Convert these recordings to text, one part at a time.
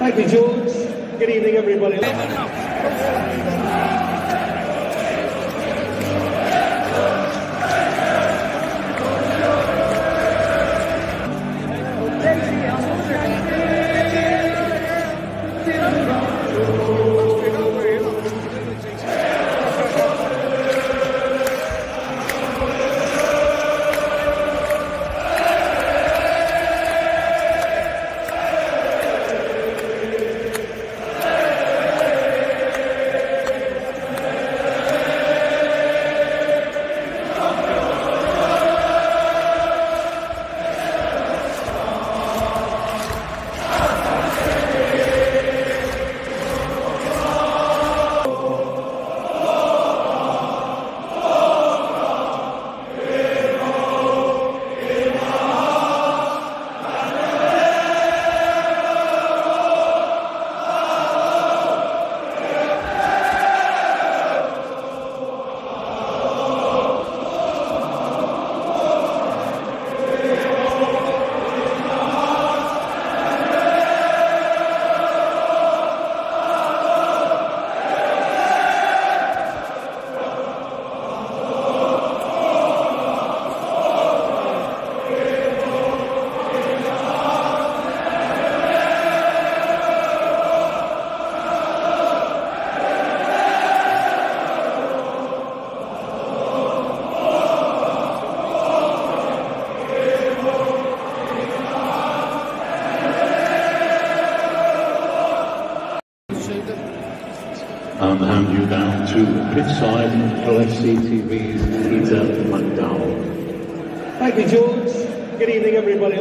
Thank you, George. Good evening, everybody. And hand you down to pitchside LFC TV's Peter McDowell. Thank you, George. Good evening, everybody.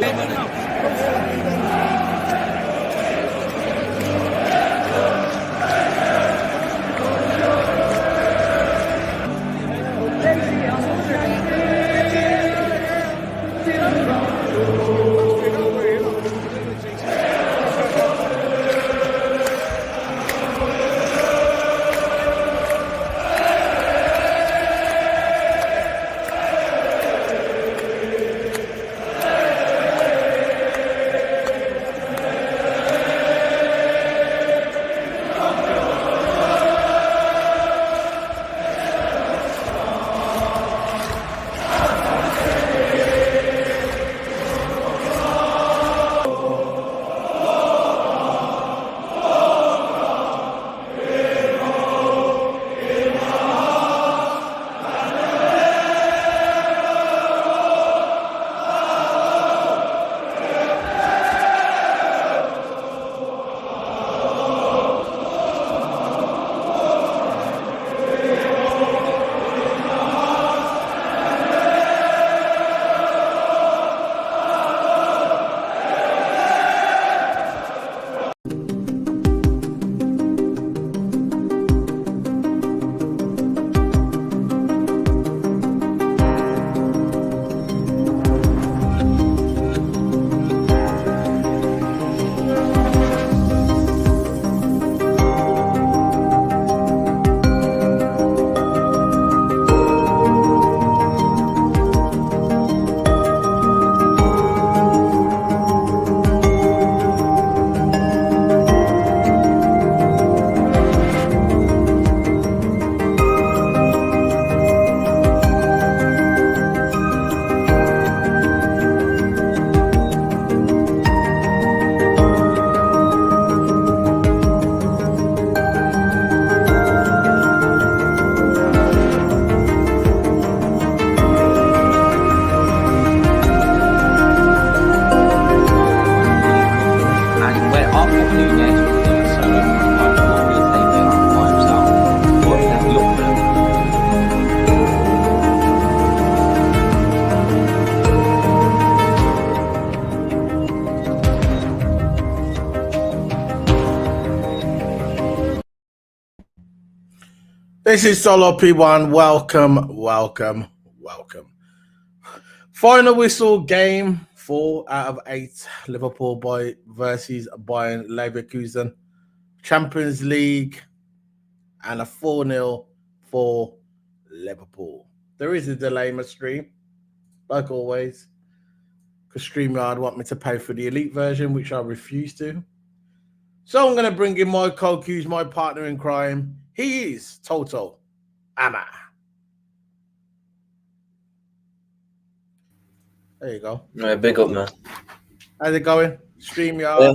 This is Solo P1. Welcome. Final whistle game. 4 out of 8. Liverpool versus Bayern Leverkusen. Champions League. And a 4-0 for Liverpool. There is a delay in my stream. Like always. Because StreamYard want me to pay for the elite version, which I refuse to. So I'm going to bring in my co-accused, my partner in crime. He is TOTO Ama. There you go. No, big up, man. How's it going? StreamYard. Yeah,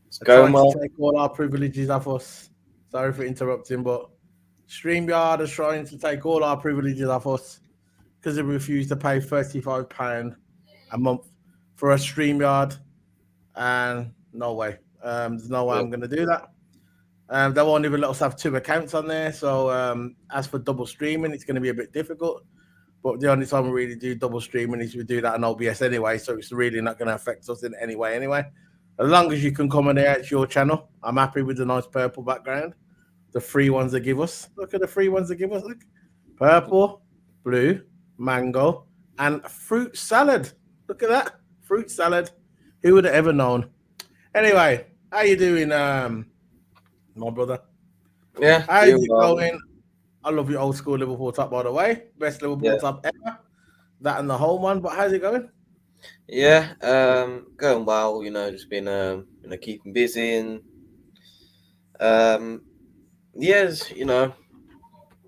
it's going Trying well. to take all our privileges off us. Sorry for interrupting, but StreamYard is trying to take all our privileges off us because they refuse to pay £35 a month for a StreamYard. And no way. There's no way I'm going to do that. They won't even let us have 2 accounts on there. So as for double streaming, it's going to be a bit difficult. But the only time we really do double streaming is we do that on OBS anyway. So it's really not going to affect us in any way anyway. As long as you can come on there, it's your channel. I'm happy with the nice purple background. The free ones they give us. Look at the free ones they give us. Look. Purple, blue, mango, and fruit salad. Look at that. Fruit salad. Who would have ever known? Anyway, how you doing, my brother? Yeah, How's it going? I love your old school Liverpool top, by the way. Best Liverpool top ever. That and the home one. But how's it going? Yeah, going well. Just been keeping busy and yes,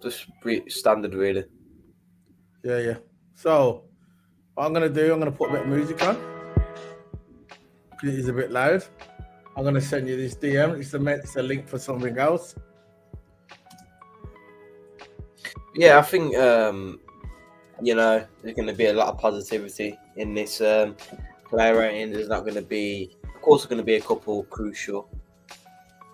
just pretty standard really. Yeah. So what I'm gonna do, I'm gonna put a bit of music on. It is a bit loud. I'm gonna send you this DM. It's a link for something else. Yeah, I think there's going to be a lot of positivity in this player rating. There's not going to be, of course, there's going to be a couple crucial.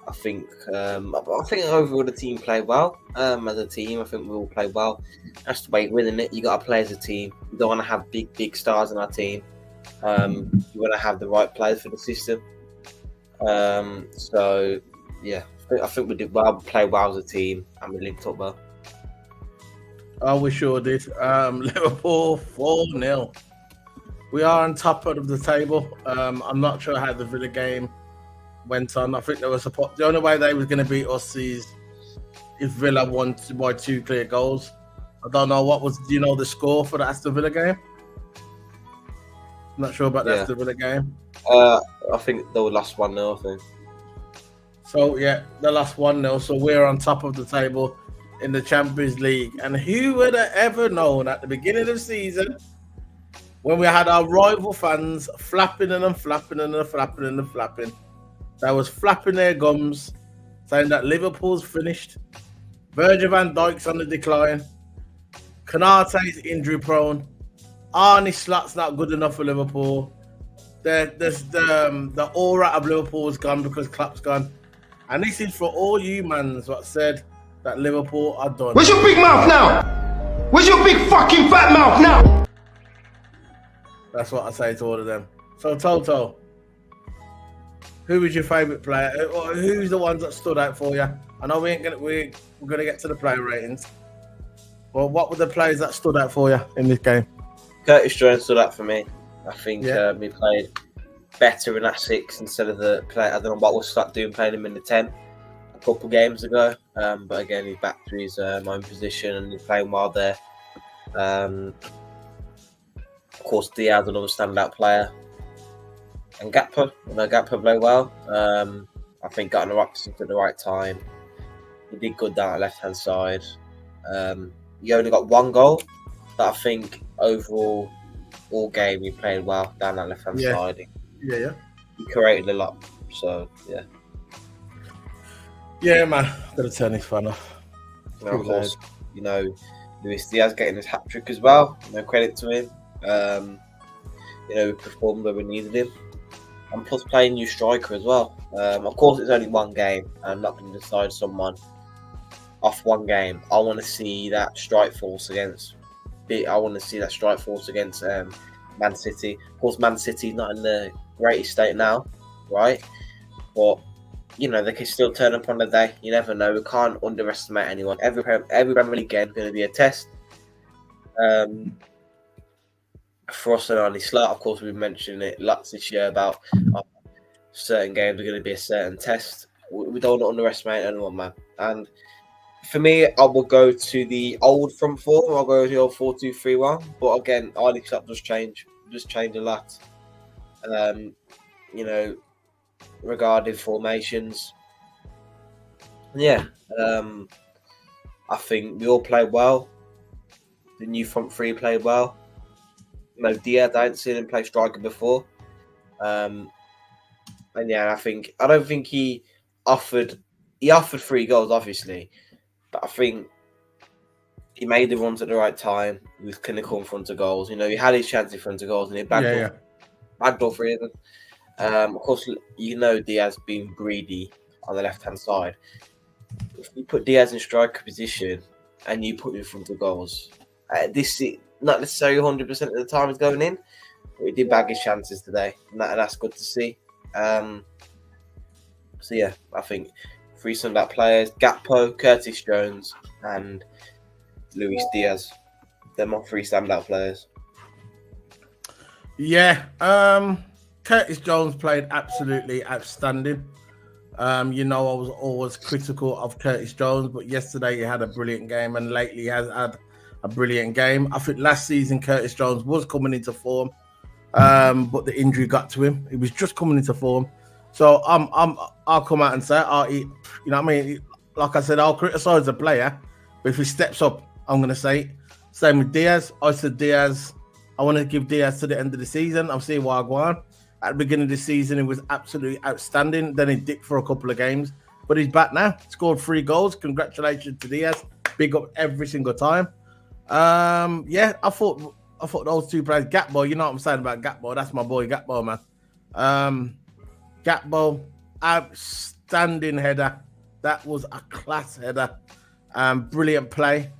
I think overall the team played well. As a team, I think we all played well. That's the way winning it. You got to play as a team. You don't want to have big stars in our team. You want to have the right players for the system. So yeah, I think we did well. We played well as a team, and we linked up well. Oh, we sure did. Liverpool 4-0. We are on top of the table. I'm not sure how the Villa game went on. I think there was the only way they was going to beat us is if Villa won by 2 clear goals. I don't know do you know the score for the Aston Villa game? I'm not sure about the Aston Villa game. I think they were last 1-0, I think. So yeah, the last 1-0. So we're on top of the table in the Champions League. And who would have ever known at the beginning of the season when we had our rival fans flapping and flapping and flapping and flapping, they was flapping their gums, saying that Liverpool's finished, Virgil van Dijk's on the decline, Konate's injury prone, Arne Slot's not good enough for Liverpool, the aura of Liverpool is gone because Klopp's gone. And this is for all you mans what said that Liverpool are done. Where's your big mouth now? Where's your big fucking fat mouth now? That's what I say to all of them. So Toto, who was your favourite player? Who's the ones that stood out for you? I know we're gonna get to the player ratings. Well, what were the players that stood out for you in this game? Curtis Jones stood out for me. I think we played better in that 6 instead of the play. I don't know what we'll start doing playing him in the 10 a couple games ago. But again, he's back to his own position and he's playing well there. Of course, Diaz, another standout player. And Gakpo played well. I think got in the right position at the right time. He did good down the left-hand side. He only got 1 goal, but I think overall, all game he played well down that left-hand side. Yeah. He created a lot, so yeah. Yeah, man. I'm gonna turn this fan off. And of course, Luis Diaz getting his hat trick as well. No credit to him. He performed where we needed him, and plus playing new striker as well. Of course, it's only 1 game. I'm not going to decide someone off 1 game. I want to see that strike force against. Man City. Of course, Man City's not in the greatest state now, right? But they can still turn up on the day. You never know. We can't underestimate anyone. Every Premier League game is going to be a test. For us and Arne Slot, of course, we've mentioned it lots this year about certain games are going to be a certain test. We don't want to underestimate anyone, man. And for me, I will go to the old front 4. I'll go to the old 4-2-3-1. But again, Arne Slot does change a lot. regarding formations. Yeah, I think we all played well. The new front three played well. Diaz, I hadn't seen him play striker before. And yeah, I don't think he offered 3 goals, obviously, but I think he made the runs at the right time. He was clinical in front of goals. He had his chance in front of goals, and he bagged all 3 of them. Of course, Diaz being greedy on the left-hand side. If you put Diaz in striker position and you put him in front of goals, this not necessarily 100% of the time is going in, but he did bag his chances today, and that's good to see. So yeah, I think 3 standout players: Gakpo, Curtis Jones, and Luis Diaz. They're my 3 standout players. Yeah, Curtis Jones played absolutely outstanding. I was always critical of Curtis Jones, but yesterday he had a brilliant game, and lately he has had a brilliant game. I think last season Curtis Jones was coming into form, but the injury got to him. He was just coming into form, so I'll come out and say, like I said, I'll criticize the player, but if he steps up, I'm going to say it. Same with Diaz. I said Diaz, I want to give Diaz to the end of the season. I'm seeing why I go on. At the beginning of the season, he was absolutely outstanding. Then he dipped for a couple of games, but he's back now. Scored 3 goals. Congratulations to Diaz. Big up every single time. Yeah, I thought those 2 players, Gakpo, you know what I'm saying about Gakpo. That's my boy, Gakpo, man. Gakpo, outstanding header. That was a class header. Brilliant play.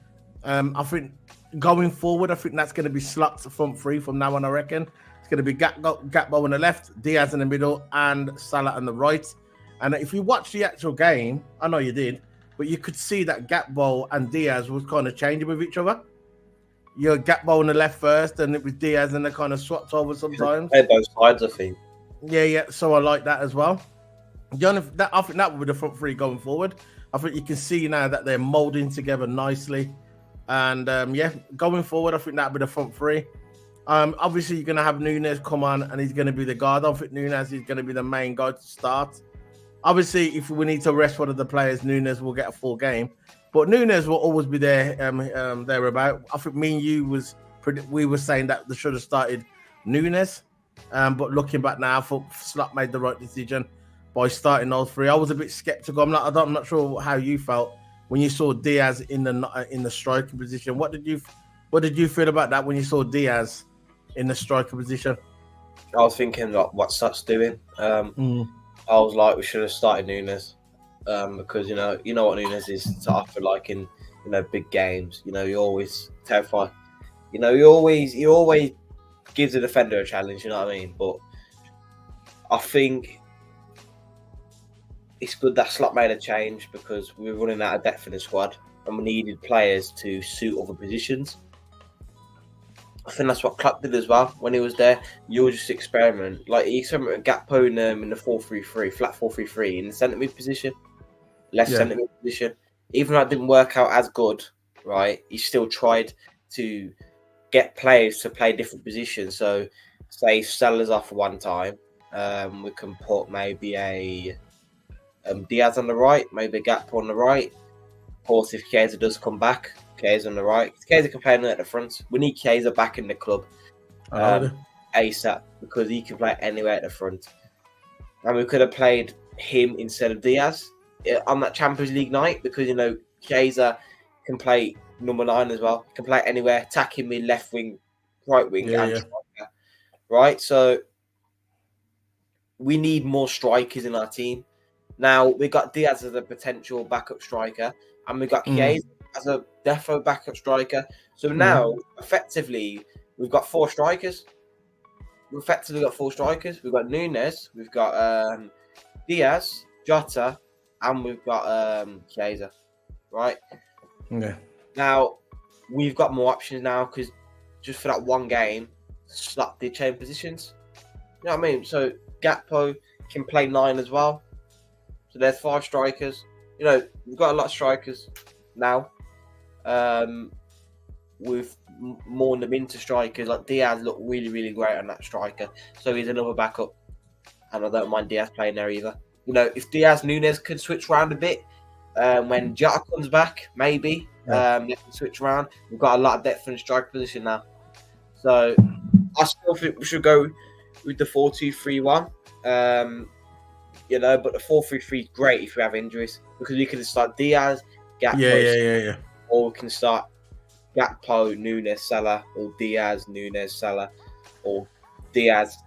I think going forward, I think that's going to be slots front 3 from now on, I reckon. It's going to be Gakpo on the left, Diaz in the middle, and Salah on the right. And if you watch the actual game, I know you did, but you could see that Gakpo and Diaz was kind of changing with each other. You had Gakpo on the left first, and it was Diaz, and they kind of swapped over sometimes. Play both sides, I think. Yeah. So I like that as well. I think that will be the front 3 going forward. I think you can see now that they're molding together nicely. And going forward, I think that'll be the front 3. Obviously, you're going to have Nunes come on, and he's going to be the guard. I don't think Nunes is going to be the main guy to start. Obviously, if we need to rest one of the players, Nunes will get a full game. But Nunes will always be there, thereabout. I think me and you we were saying that they should have started Nunes. But looking back now, I thought Slot made the right decision by starting those 3. I was a bit skeptical. I'm not sure how you felt when you saw Diaz in the striker position. What did you feel about that when you saw Diaz in the striker position? I was thinking like what Slot's doing. I was like, we should have started Nunes. Because you know what Nunes is to offer, like in big games. He always terrified. He always gives the defender a challenge. You know what I mean? But I think it's good that Slot made a change because we were running out of depth in the squad and we needed players to suit other positions. I think that's what Klopp did as well when he was there. You just experiment, like he experimented with Gakpo in the 4-3-3, flat 4-3-3 in the centre mid position. Centre mid position. Even though it didn't work out as good, right? He still tried to get players to play different positions. So, say Salah's off one time, we can put maybe a Diaz on the right, maybe a Gakpo on the right. Of course, if Chiesa does come back, Chiesa on the right. Chiesa can play at the front. We need Chiesa back in the club ASAP because he can play anywhere at the front. And we could have played him instead of Diaz on that Champions League night because Chiesa can play number 9 as well. He can play anywhere, attacking me, left wing, right wing, and striker. Right, so we need more strikers in our team. Now we got Diaz as a potential backup striker, and we got Chiesa as a defo backup striker. So now, effectively, we've got 4 strikers. We've effectively got 4 strikers. We've got Nunes, we've got Diaz, Jota, and we've got Chiesa, right? Yeah. Now, we've got more options now because just for that one game, Slot did change positions. You know what I mean? So Gakpo can play 9 as well. So there's 5 strikers. We've got a lot of strikers now. We've mourned them into strikers. Like Diaz looked really, really great on that striker. So he's another backup. and I don't mind Diaz playing there either. You know, if Diaz Nunes could switch around a bit when Jota comes back, maybe they can switch around. We've got a lot of depth in the striker position now, so I still think we should go with the 4-2-3-1. You know, but the 4-3-3 is great if we have injuries because we can start Diaz, Gakpo, or we can start Gakpo, Nunes, Salah, or Diaz, Nunes, Salah, or Diaz,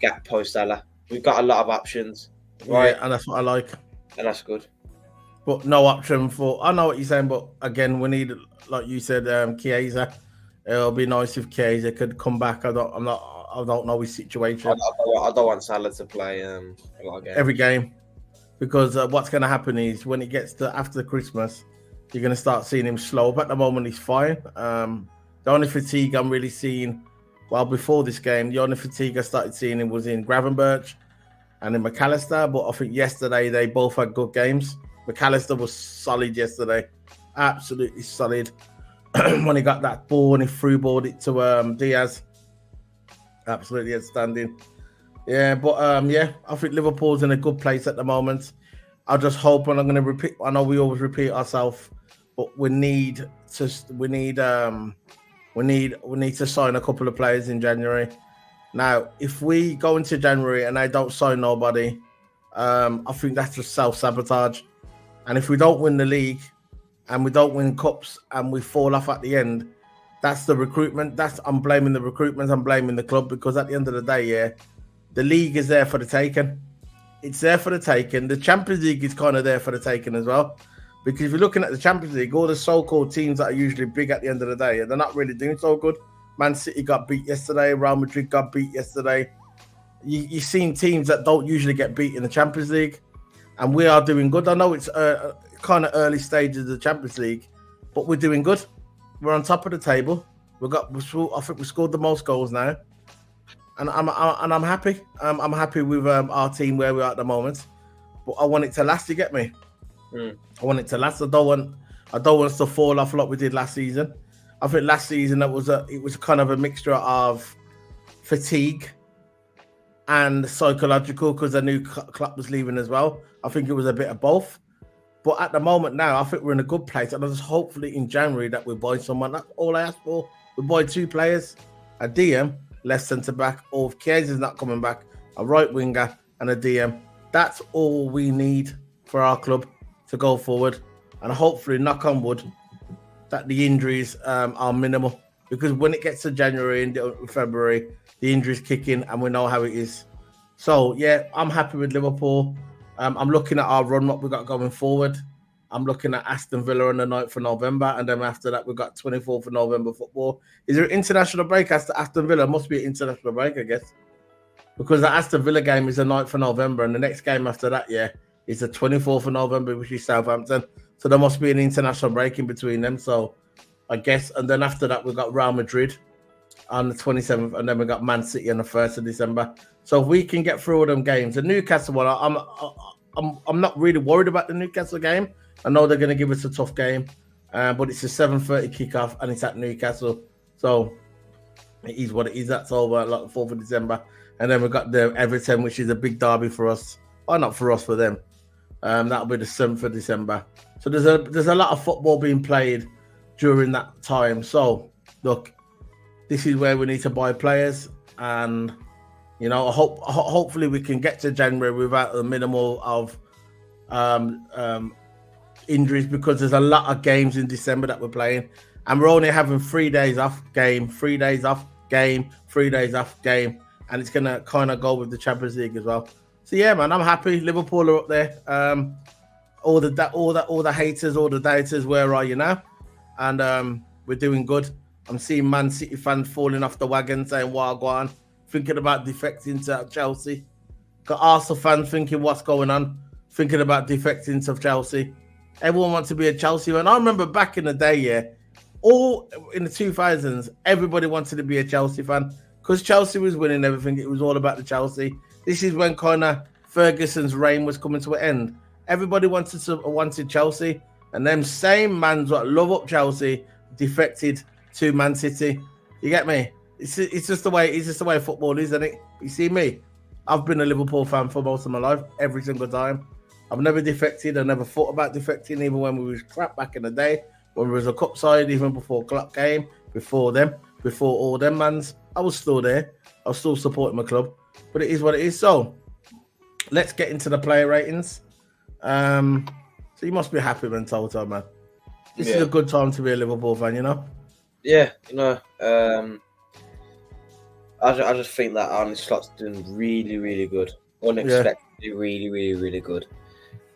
Gakpo, Salah. We've got a lot of options, right? Yeah, and that's what I like. And that's good. But no option for. I know what you're saying, but again, we need, like you said, Chiesa. It'll be nice if Chiesa could come back. I don't know his situation. I don't want Salah to play a lot of games. Every game, because what's going to happen is when it gets to after Christmas, you're going to start seeing him slow up. At the moment, he's fine. The only fatigue I'm really seeing, well, before this game, the only fatigue I started seeing him was in Gravenberch and in McAllister. But I think yesterday they both had good games. McAllister was solid yesterday, absolutely solid. When he got that ball and he through-balled it to Diaz, absolutely outstanding. Yeah, but I think Liverpool's in a good place at the moment. I just hope, and I'm going to repeat. I know we always repeat ourselves, but we need to sign a couple of players in January. Now, if we go into January and they don't sign nobody, I think that's just self-sabotage. And if we don't win the league and we don't win cups and we fall off at the end, that's the recruitment. I'm blaming the recruitment. I'm blaming the club, because at the end of the day, the league is there for the taking. It's there for the taking. The Champions League is kind of there for the taking as well. Because if you're looking at the Champions League, all the so-called teams that are usually big at the end of the day, they're not really doing so good. Man City got beat yesterday. Real Madrid got beat yesterday. You've seen teams that don't usually get beat in the Champions League. And we are doing good. I know it's kind of early stages of the Champions League, but we're doing good. We're on top of the table. I think we scored the most goals now. And I'm happy. I'm happy with our team where we are at the moment. But I want it to last. You get me? I want it to last. I don't want us to fall off like we did last season. I think last season it was kind of a mixture of fatigue and psychological, because I knew Klopp was leaving as well. I think it was a bit of both. But at the moment now, I think we're in a good place. And I just hopefully in January that we buy someone. That's all I ask for. We buy 2 players, a DM, left centre back, or if Chiesa's not coming back, a right winger and a DM. That's all we need for our club to go forward. And hopefully, knock on wood, that the injuries are minimal. Because when it gets to January and February, the injuries kick in and we know how it is. So, yeah, I'm happy with Liverpool. I'm looking at our run, what we've got going forward. I'm looking at Aston Villa on the 9th of November. And then after that, we've got 24th of November football. Is there an international break after Aston Villa? Must be an international break, I guess. Because the Aston Villa game is the 9th of November. And the next game after that, is the 24th of November, which is Southampton. So there must be an international break in between them. So I guess. And then after that, we've got Real Madrid on the 27th. And then we've got Man City on the 1st of December. So if we can get through all them games, the Newcastle one, I'm not really worried about the Newcastle game. I know they're going to give us a tough game, but it's a 7:30 kickoff and it's at Newcastle. So it is what it is. That's over like the 4th of December. And then we've got the Everton, which is a big derby for us. Or not for us, for them. That'll be the 7th of December. So there's a lot of football being played during that time. So look, this is where we need to buy players, and hopefully we can get to January without a minimal of injuries, because there's a lot of games in December that we're playing, and we're only having 3 days off game, 3 days off game, 3 days off game, and it's gonna kind of go with the Champions League as well. So yeah, man, I'm happy. Liverpool are up there. All the haters, all the doubters, where are you now? And we're doing good. I'm seeing Man City fans falling off the wagon, saying "Wagwan," thinking about defecting to Chelsea. Got Arsenal fans thinking what's going on, thinking about defecting to Chelsea. Everyone wants to be a Chelsea fan. I remember back in the day, all in the 2000s, everybody wanted to be a Chelsea fan because Chelsea was winning everything. It was all about the Chelsea. This is when kind of Ferguson's reign was coming to an end. Everybody wanted Chelsea, and them same mans that love up Chelsea defected to Man City. You get me? It's just the way football is, isn't it? You see me? I've been a Liverpool fan for most of my life, every single time. I've never defected. I never thought about defecting, even when we was crap back in the day, when we was a cup side, even before Klopp came, before all them mans. I was still there. I was still supporting my club. But it is what it is. So let's get into the player ratings. So you must be happy, man, Toto, man. This is a good time to be a Liverpool fan, you know? Yeah, I just think that Arne Slot's doing really, really good. Unexpectedly, really, really, really good.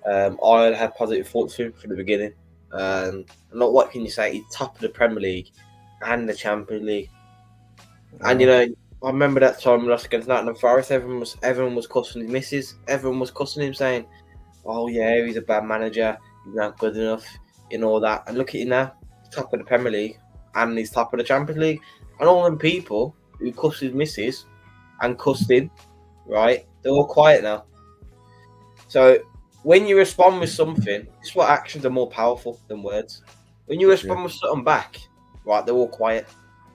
I had positive thoughts for him from the beginning. Not what can you say? He's top of the Premier League and the Champions League. And I remember that time we lost against Nottingham Forest. Everyone was cussing his misses. Everyone was cussing him, saying, "Oh yeah, he's a bad manager. He's not good enough," and all that. And look at you now, top of the Premier League, and he's top of the Champions League. And all them people who cussed his misses and cussed him, right? They're all quiet now. So when you respond with something, it's what actions are more powerful than words. When you respond with something back, right? They're all quiet.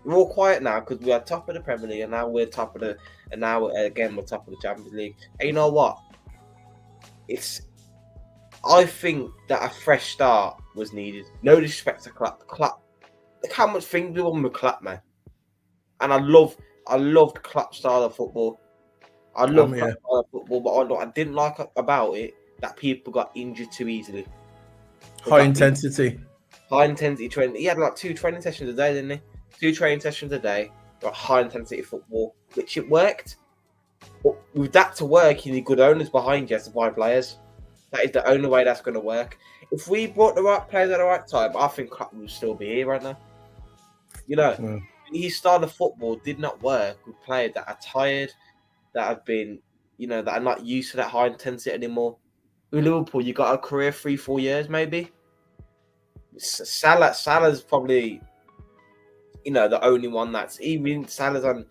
We're all quiet now because we are top of the Premier League, and now we're top of the, and now again we're top of the Champions League. And you know what? I think that a fresh start was needed. No disrespect to Klopp. Look how much things we won with Klopp, man. And I loved Klopp's style of football. I love Klopp's style of football, but what I didn't like about it that people got injured too easily. High intensity training. He had like 2 training sessions a day, didn't he? 2 training sessions a day, like high intensity football, which it worked. But with that to work, you need good owners behind you to buy players. That is the only way that's going to work. If we brought the right players at the right time, I think Klopp would still be here right now. His style of football did not work with players that are tired, that have been, that are not used to that high intensity anymore. With Liverpool, you got a career 3-4 years, maybe. Salah's probably, the only one that's even Salah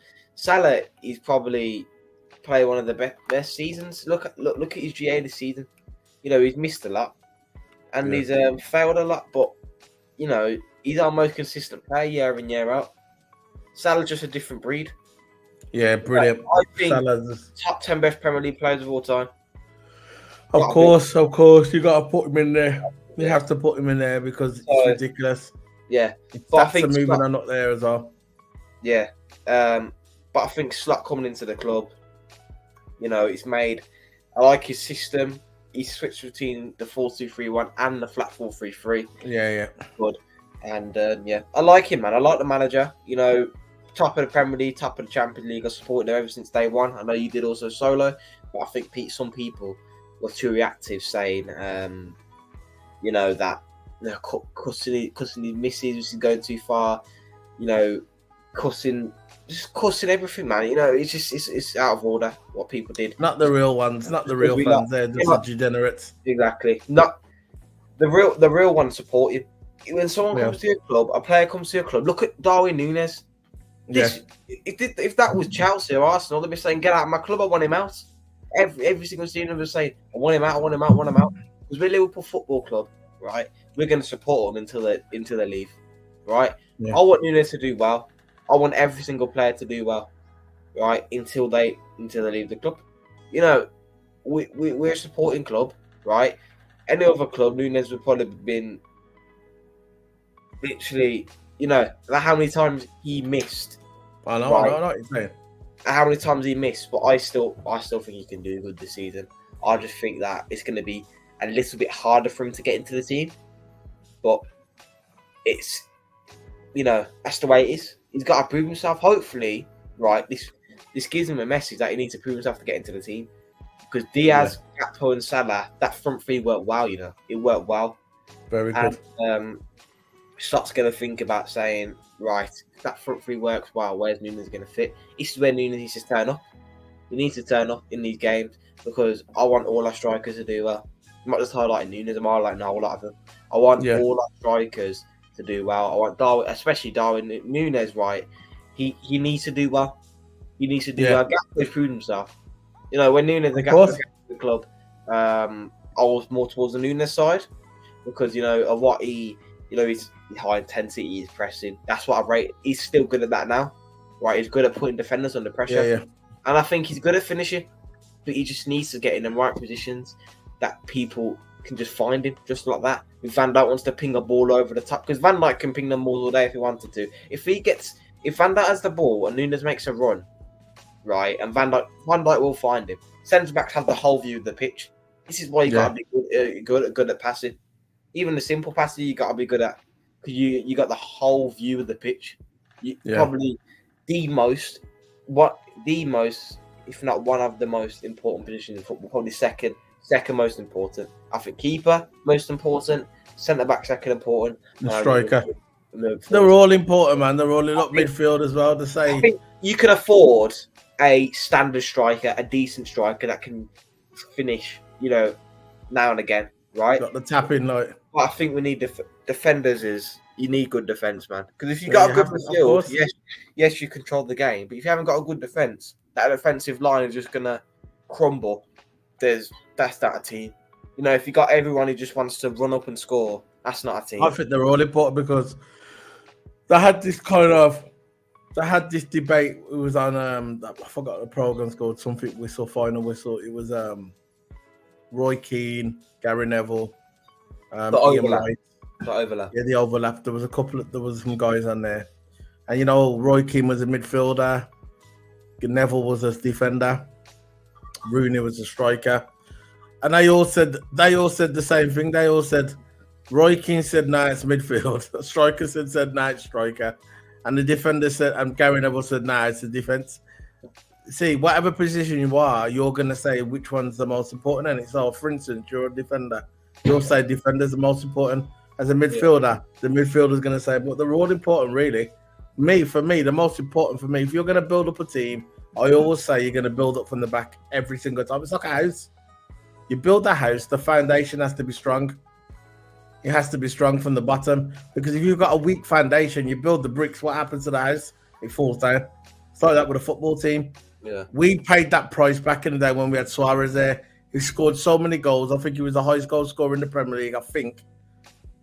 is probably playing one of the best seasons. Look at his GA this season. He's missed a lot and he's failed a lot, but he's our most consistent player year in, year out. Salah's just a different breed. Yeah, brilliant. I think Salah's top 10 best Premier League players of all time. Of course. You got to put him in there. You have to put him in there because it's ridiculous. Yeah, but I think the movement are not there as well. Yeah, but I think Slot coming into the club, it's made. I like his system. He switched between the 4-2-3-1 and the flat 4-3-3. Yeah. Good. And I like him, man. I like the manager. Top of the Premier League, top of the Champions League. I supported him ever since day one. I know you did also solo, but I think some people were too reactive, saying, that cussing his misses, which is going too far. Cussing everything, man. It's out of order what people did. Not the real ones, not the real fans. They're just the degenerates. Exactly. Not the real ones support you. When someone comes to your club, a player comes to your club. Look at Darwin Núñez. If that was Chelsea or Arsenal, they'd be saying, "Get out of my club! I want him out." Every single season, they'd say, "I want him out! I want him out! I want him out!" Because we're Liverpool Football Club, right? We're going to support them until they leave, right? Yeah. I want Núñez to do well. I want every single player to do well, right? Until they leave the club. We're a supporting club, right? Any other club, Núñez would probably have been literally, how many times he missed. I know what you're saying. How many times he missed, but I still think he can do good this season. I just think that it's going to be a little bit harder for him to get into the team, but it's, that's the way it is. He's got to prove himself. Hopefully, right, this gives him a message that he needs to prove himself to get into the team. Because Diaz, Gakpo and Salah, that front three worked well, It worked well. Very good. Slot's going to think about saying, right, if that front three works well, where's Núñez going to fit? This is where Núñez needs to turn up. He needs to turn up in these games because I want all our strikers to do well. I'm not just highlighting Núñez, I'm highlighting a whole lot of them. I want all our strikers to do well. I want Darwin, especially Darwin Núñez, right? He needs to do well. He needs to do well. Gakpo's proved himself. When Núñez got to the club, I was more towards the Núñez side because, of what he, his high intensity, his pressing. That's what I rate. He's still good at that now, right? He's good at putting defenders under pressure. And I think he's good at finishing. but he just needs to get in the right positions that people can just find him, just like that. If Van Dijk wants to ping a ball over the top, because Van Dijk can ping them balls all day if he wanted to. If Van Dijk has the ball and Nunes makes a run, right, and Van Dijk will find him. Centre backs have the whole view of the pitch. This is why you got to be good at passing. Even the simple passing, you got to be good at, because you got the whole view of the pitch. Probably the most, if not one of the most important positions in football. Probably second most important. I think keeper most important, centre back second important, the striker. They're all important, man. They're all up midfield as well. To say, I think you can afford a standard striker, a decent striker that can finish, now and again, right? Got the tapping like. What I think we need defenders you need good defence, man. Because if you got a good midfield, yes, you control the game. But if you haven't got a good defence, that defensive line is just gonna crumble. That's not a team. If you got everyone who just wants to run up and score, that's not a team. I think they're all important because they had this debate. It was on I forgot the program's called something final whistle. It was Roy Keane, Gary Neville, the overlap. Yeah, the overlap. There was some guys on there, and Roy Keane was a midfielder, Neville was a defender, Rooney was a striker, and they all said the same thing. They all said Roy Keane said no, it's midfield. The striker said no, it's striker, and the defender said, and Gary Neville said no, it's the defense. See, whatever position you are, you're gonna say which one's the most important. And so, for instance, you're a defender. You'll say defender's the most important. As a midfielder, the midfielder's going to say, but they're all important, really. For me, the most important for me, if you're going to build up a team, I always say you're going to build up from the back every single time. It's like a house. You build a house, the foundation has to be strong. It has to be strong from the bottom. Because if you've got a weak foundation, you build the bricks, what happens to the house? It falls down. It's like that with a football team. Yeah. We paid that price back in the day when we had Suarez there. He scored so many goals. I think he was the highest goal scorer in the Premier League, I think.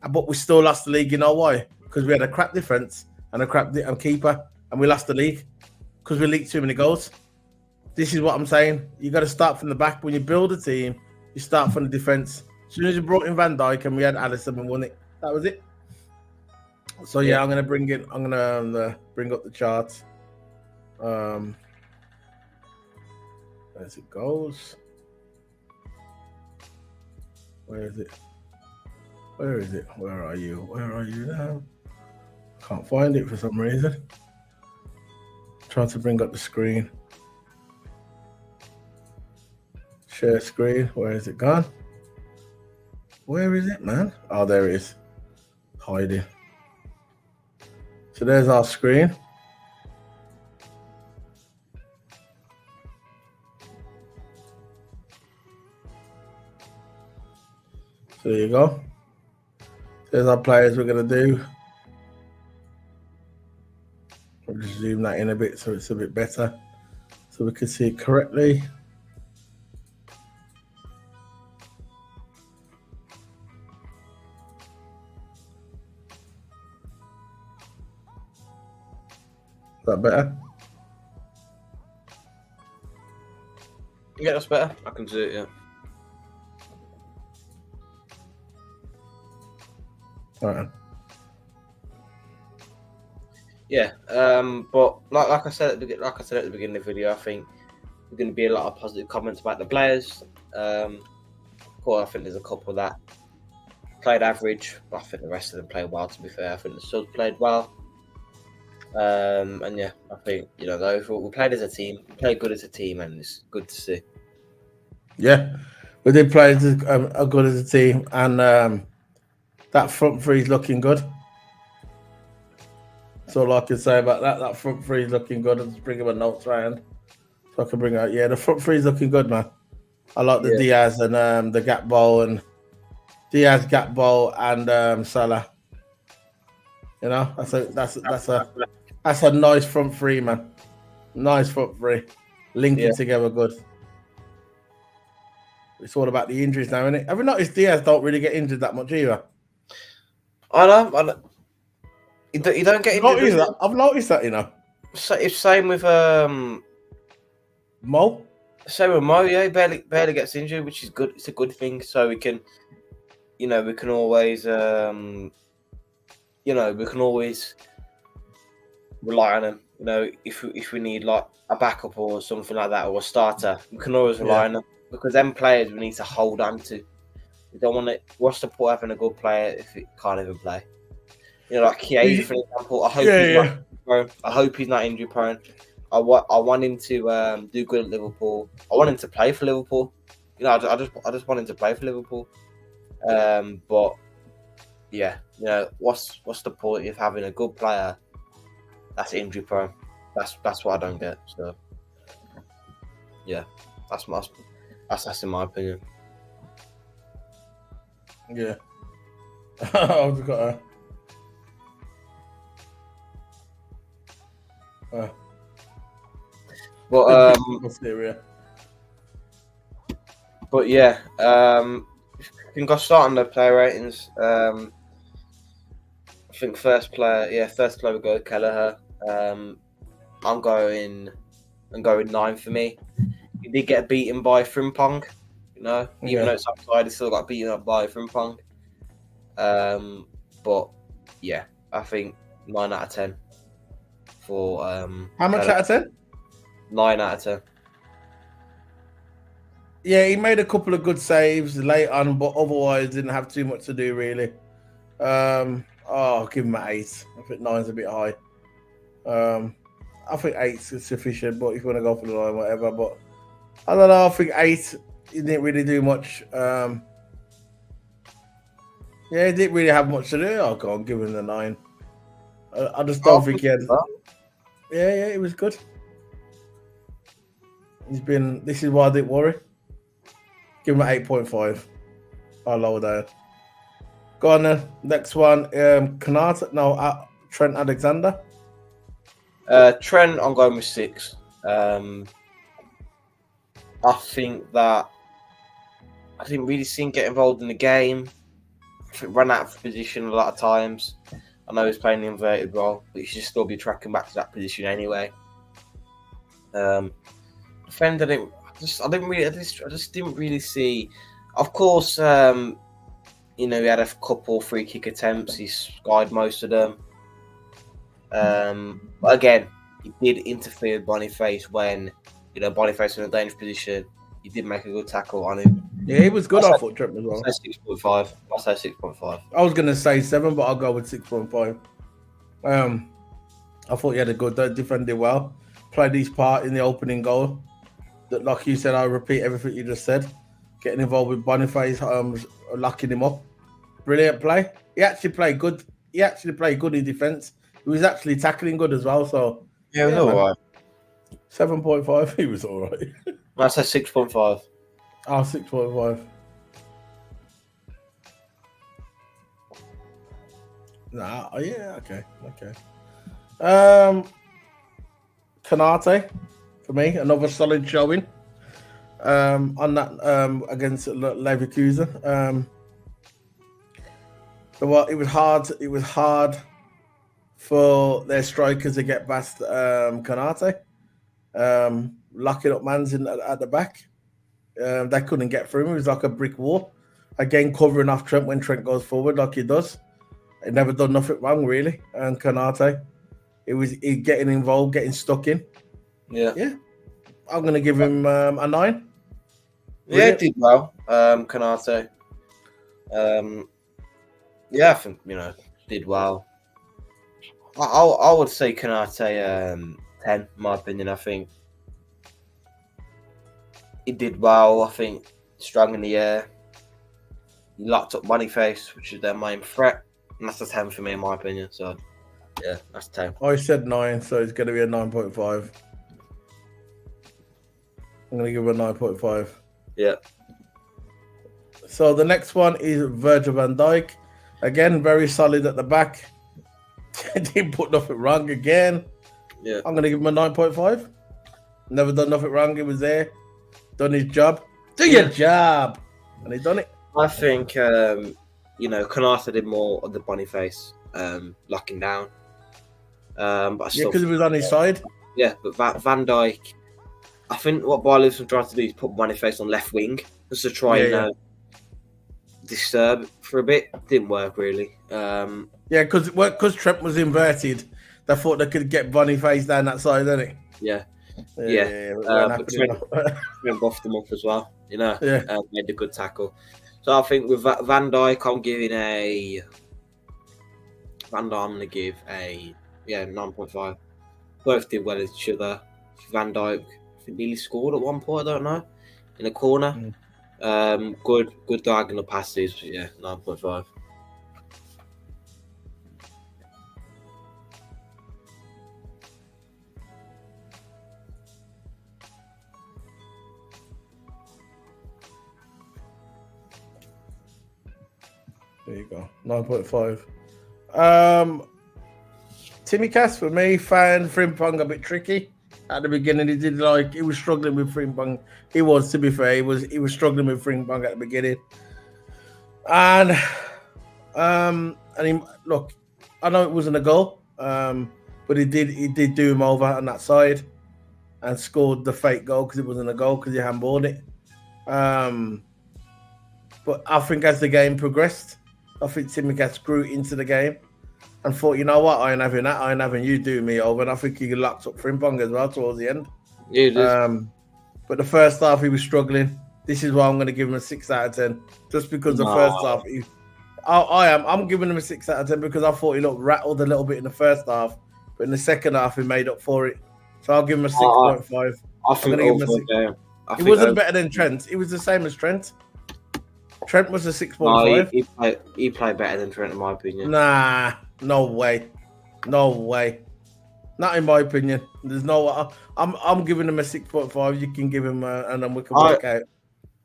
But we still lost the league. You know why? Because we had a crap defence and a crap keeper, and we lost the league because we leaked too many goals. This is what I'm saying. You got to start from the back. When you build a team, you start from the defence. As soon as you brought in Van Dijk and we had Alisson, we won it. That was it. So I'm going to bring it. I'm going to bring up the charts. As it goes. Where is it? Where is it? Where are you? Where are you now? Can't find it for some reason. Trying to bring up the screen. Share screen. Where is it gone? Where is it, man? Oh, there it is. Hiding. So there's our screen. So there you go. There's our players we're going to do. We'll just zoom that in a bit so it's a bit better. So we can see it correctly. Is that better? Yeah, that's better. I can see it, yeah. All right. Yeah, but like I said at the beginning of the video, I think there's going to be a lot of positive comments about the players. Cool, I think there's a couple that played average, but I think the rest of them played well. To be fair, I think the subs played well. And yeah, I think we played as a team, played good as a team, and it's good to see. Yeah, we did play as good as a team, and that front three is looking good. That's all I can say about that. That front three is looking good. I'll just bring him a notes round so I can bring out. Yeah, the front three is looking good, man. I like the Diaz and the Gakpo and Diaz, Gakpo and Salah. That's a nice front three, man. Nice front three, linking together good. It's all about the injuries now, isn't it? Have you noticed Diaz don't really get injured that much either? I know. You don't get injured. I've noticed that, So it's same with Mo. So with Mo, yeah, he barely gets injured, which is good. It's a good thing. So we can, we can always, we can always rely on him. If we need like a backup or something like that, or a starter, we can always rely on them, because them players we need to hold on to. We don't want it. What's the point of having a good player if it can't even play? Like Chiesa, for example. I hope he's not injury prone. I hope he's not injury prone. I want him to do good at Liverpool. I want him to play for Liverpool. I just want him to play for Liverpool. But yeah, what's the point of having a good player that's injury prone? That's what I don't get. So yeah, that's in my opinion. Yeah. I've got but yeah, we can go start on the player ratings. I think first player we go Kelleher. I'm going 9 for me. He did get beaten by Frimpong, even though it's outside, he still got beaten up by Frimpong. But yeah, I think 9 out of 10 for how much Kelleher. out of 10? 9 out of 10. Yeah, he made a couple of good saves late on, but otherwise didn't have too much to do really. I'll give him an 8. I think 9's a bit high. I think 8's sufficient, but if you want to go for the 9, whatever. But I don't know. I think 8. He didn't really do much. Yeah, he didn't really have much to do. I'll go and give him the 9. I just don't think he had. Yeah, it was good. This is why I didn't worry. Give him an 8.5. I'll lower down. Go on then. Next one. Trent Alexander. Trent, I'm going with 6. I think that I didn't really see him get involved in the game. I think ran out of position a lot of times. I know he's playing the inverted role, but he should still be tracking back to that position anyway. Defender, I just didn't really see. Of course, he had a couple free kick attempts. He skied most of them. But again, he did interfere with Boniface when Boniface was in a dangerous position. He did make a good tackle on him. Yeah, he was good. I thought Trent as well. I'll say 6.5. I'll say 6.5. I was gonna say 7, but I'll go with 6.5. I thought he had a good defended well. Played his part in the opening goal. That, like you said, I repeat everything you just said. Getting involved with Boniface, locking him up. Brilliant play. He actually played good. In defence. He was actually tackling good as well. So yeah, it was all right. 7.5. He was all right. I say 6.5. Oh, 6.5. Nah, yeah, okay. Kanate, for me, another solid showing on that against Leverkusen. It was hard for their strikers to get past Kanate, locking up mans at the back. They couldn't get through him. It was like a brick wall. Again, covering off Trent when Trent goes forward like he does. He never done nothing wrong, really. And Kanate, he getting involved, getting stuck in. Yeah. I'm going to give him a 9. Brilliant. Yeah, he did well, Kanate. I think, did well. I would say Kanate 10, in my opinion. I think he did well. I think strong in the air. He locked up Boniface, which is their main threat. And that's a 10 for me, in my opinion. So, yeah, that's 10. I said 9, so it's going to be a 9.5. I'm going to give it a 9.5. Yeah. So the next one is Virgil van Dijk. Again, very solid at the back. Didn't put nothing wrong again. Yeah. I'm going to give him a 9.5. Never done nothing wrong. He was there. Done his job. Do your job. And he done it. I think, Kanata did more of the Boniface locking down. But because he was on his side. Yeah, but Van Dijk, I think what Bayer Leverkusen tried to do is put Boniface on left wing just to try and disturb for a bit. Didn't work really. Because Trent was inverted, they thought they could get Boniface down that side, didn't it? Yeah. But Trent buffed them up as well. You know, Yeah. made a good tackle. So I think with Van Dijk, I'm giving a Van Dijk. I'm going to give a 9.5. Both did well as each other. Van Dijk, I think nearly scored at one point. I don't know, in a corner. Good diagonal passes. 9.5. There you go, 9.5. Timmy Cass for me found Frimpong a bit tricky at the beginning. He was struggling with Frimpong. He was, to be fair, he was struggling with Frimpong at the beginning. And look, I know it wasn't a goal, but he did do him over on that side and scored the fake goal because it wasn't a goal because he handballed it. But I think as the game progressed, I think Timmy Cass grew into the game and thought, you know what, I ain't having that. I ain't having you do me over. And I think he locked up Frimpong as well towards the end. Yeah, but the first half, he was struggling. This is why I'm going to give him a 6 out of 10. Just because the first half, I'm giving him a 6 out of 10 because I thought he looked rattled a little bit in the first half. But in the second half, he made up for it. So I'll give him a 6.5. I think He wasn't better than Trent. He was the same as Trent. Trent was a 6.5. He played better than Trent, in my opinion. Nah, no way. Not in my opinion. There's no. I'm giving him a 6.5. You can give him and then we can work out.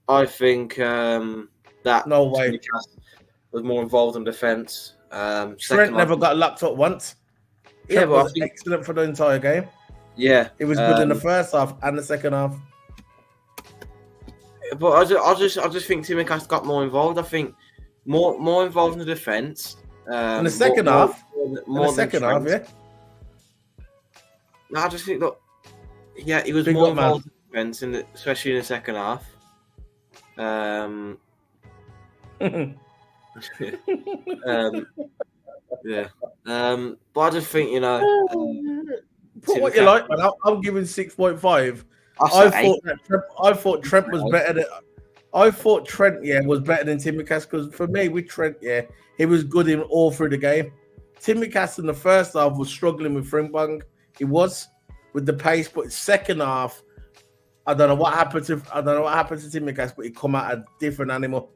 I think that no way was more involved in defence. Trent never got locked up once. Trent was excellent for the entire game. Yeah, it was good in the first half and the second half. But I just think Timmy Cass got more involved. I think more involved in the defence. In the second half, yeah. No, I just think that he was more involved in the defence, especially in the second half. But I just think put what you like, man. I'm giving 6.5. I thought Trent was better than. I thought Trent, was better than Timmy Cass because for me, with Trent, he was good in all through the game. Timmy Cass in the first half was struggling with Frimpong. He was with the pace, but second half, I don't know what happened to Timmy Cass, but he come out a different animal.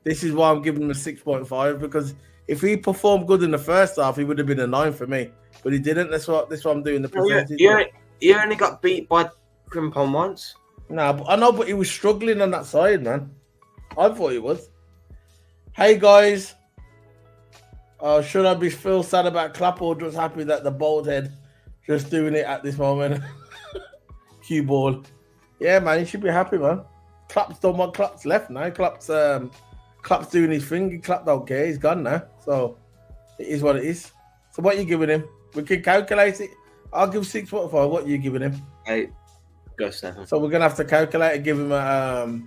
This is why I'm giving him a 6.5 because if he performed good in the first half, he would have been a 9 for me, but he didn't. That's what I'm doing the percentage. He only got beat by Frimpong once. No, I know, but he was struggling on that side, man. I thought he was. Hey guys, should I be feel sad about Klopp or just happy that the bald head just doing it at this moment? Cue ball. Yeah, man, you should be happy, man. Klopp's done what Klopp's left now. Klopp's doing his thing. Klopp don't care. He's gone now. So it is what it is. So what are you giving him? We can calculate it. I'll give 6.5. What are you giving him? 8. Go 7. So we're gonna have to calculate and give him a.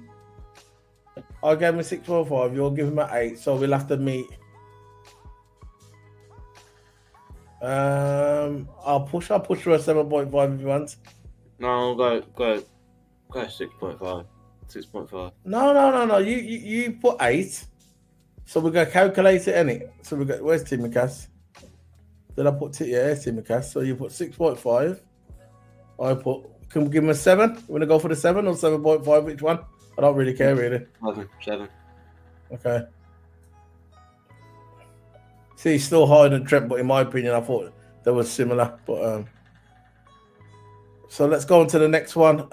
I gave him a 6.5. You'll give him an 8. So we'll have to meet. I'll push for a 7.5 if you want. No, go 6.5. 6.5. No. You put 8. So we're gonna calculate it, innit? So we got where's Timmy Cass? Did I put it's Timmy Cass? So you put 6.5. I put. Can we give him a 7? You want to go for the 7 or 7.5? Which one? I don't really care, really. 7. Okay. See, he's still higher than Trent, but in my opinion, I thought they were similar. But so let's go on to the next one.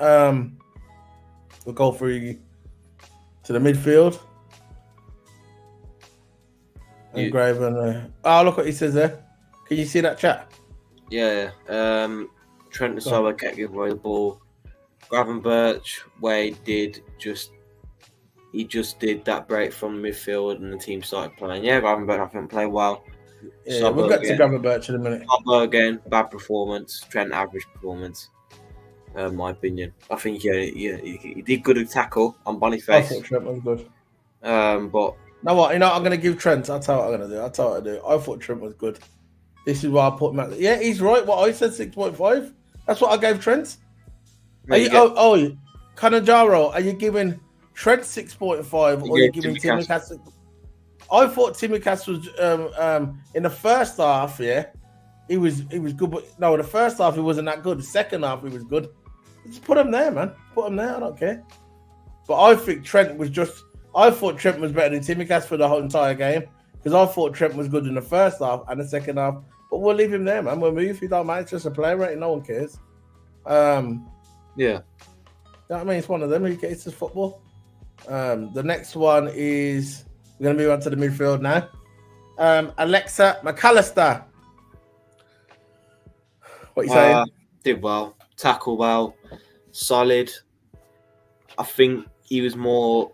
We'll go through to the midfield. And Graven. Look what he says there. Can you see that chat? Yeah. Trent and Salah kept giving away the ball. Gravenberch, Wade did that break from the midfield and the team started playing. Yeah, Gravenberch I think played well. Yeah, we'll get to Gravenberch in a minute. Salah again, bad performance. Trent average performance. My opinion. I think he did good at tackle on I Boniface. thought Trent was good. But Now what? I'm going to give Trent. I'll tell you what I'm going to do. I thought Trent was good. This is why I put him at. Yeah, he's right. What I said, 6.5. That's what I gave Trent. Kanajaro, are you giving Trent 6.5 or are you giving Tsimikas? I thought Tsimikas was in the first half. Yeah, he was good, but no, the first half he wasn't that good. The second half he was good. Just put him there, man. Put him there. I don't care. But I think Trent was just. I thought Trent was better than Tsimikas for the whole entire game because I thought Trent was good in the first half and the second half. But we'll leave him there, man. We'll move. He don't matter. It's just a player, right? No one cares. Yeah. You know what I mean? It's one of them. It's just football. The next one is we're going to move on to the midfield now. Alexa McAllister. What are you saying? Did well. Tackle well. Solid. I think he was more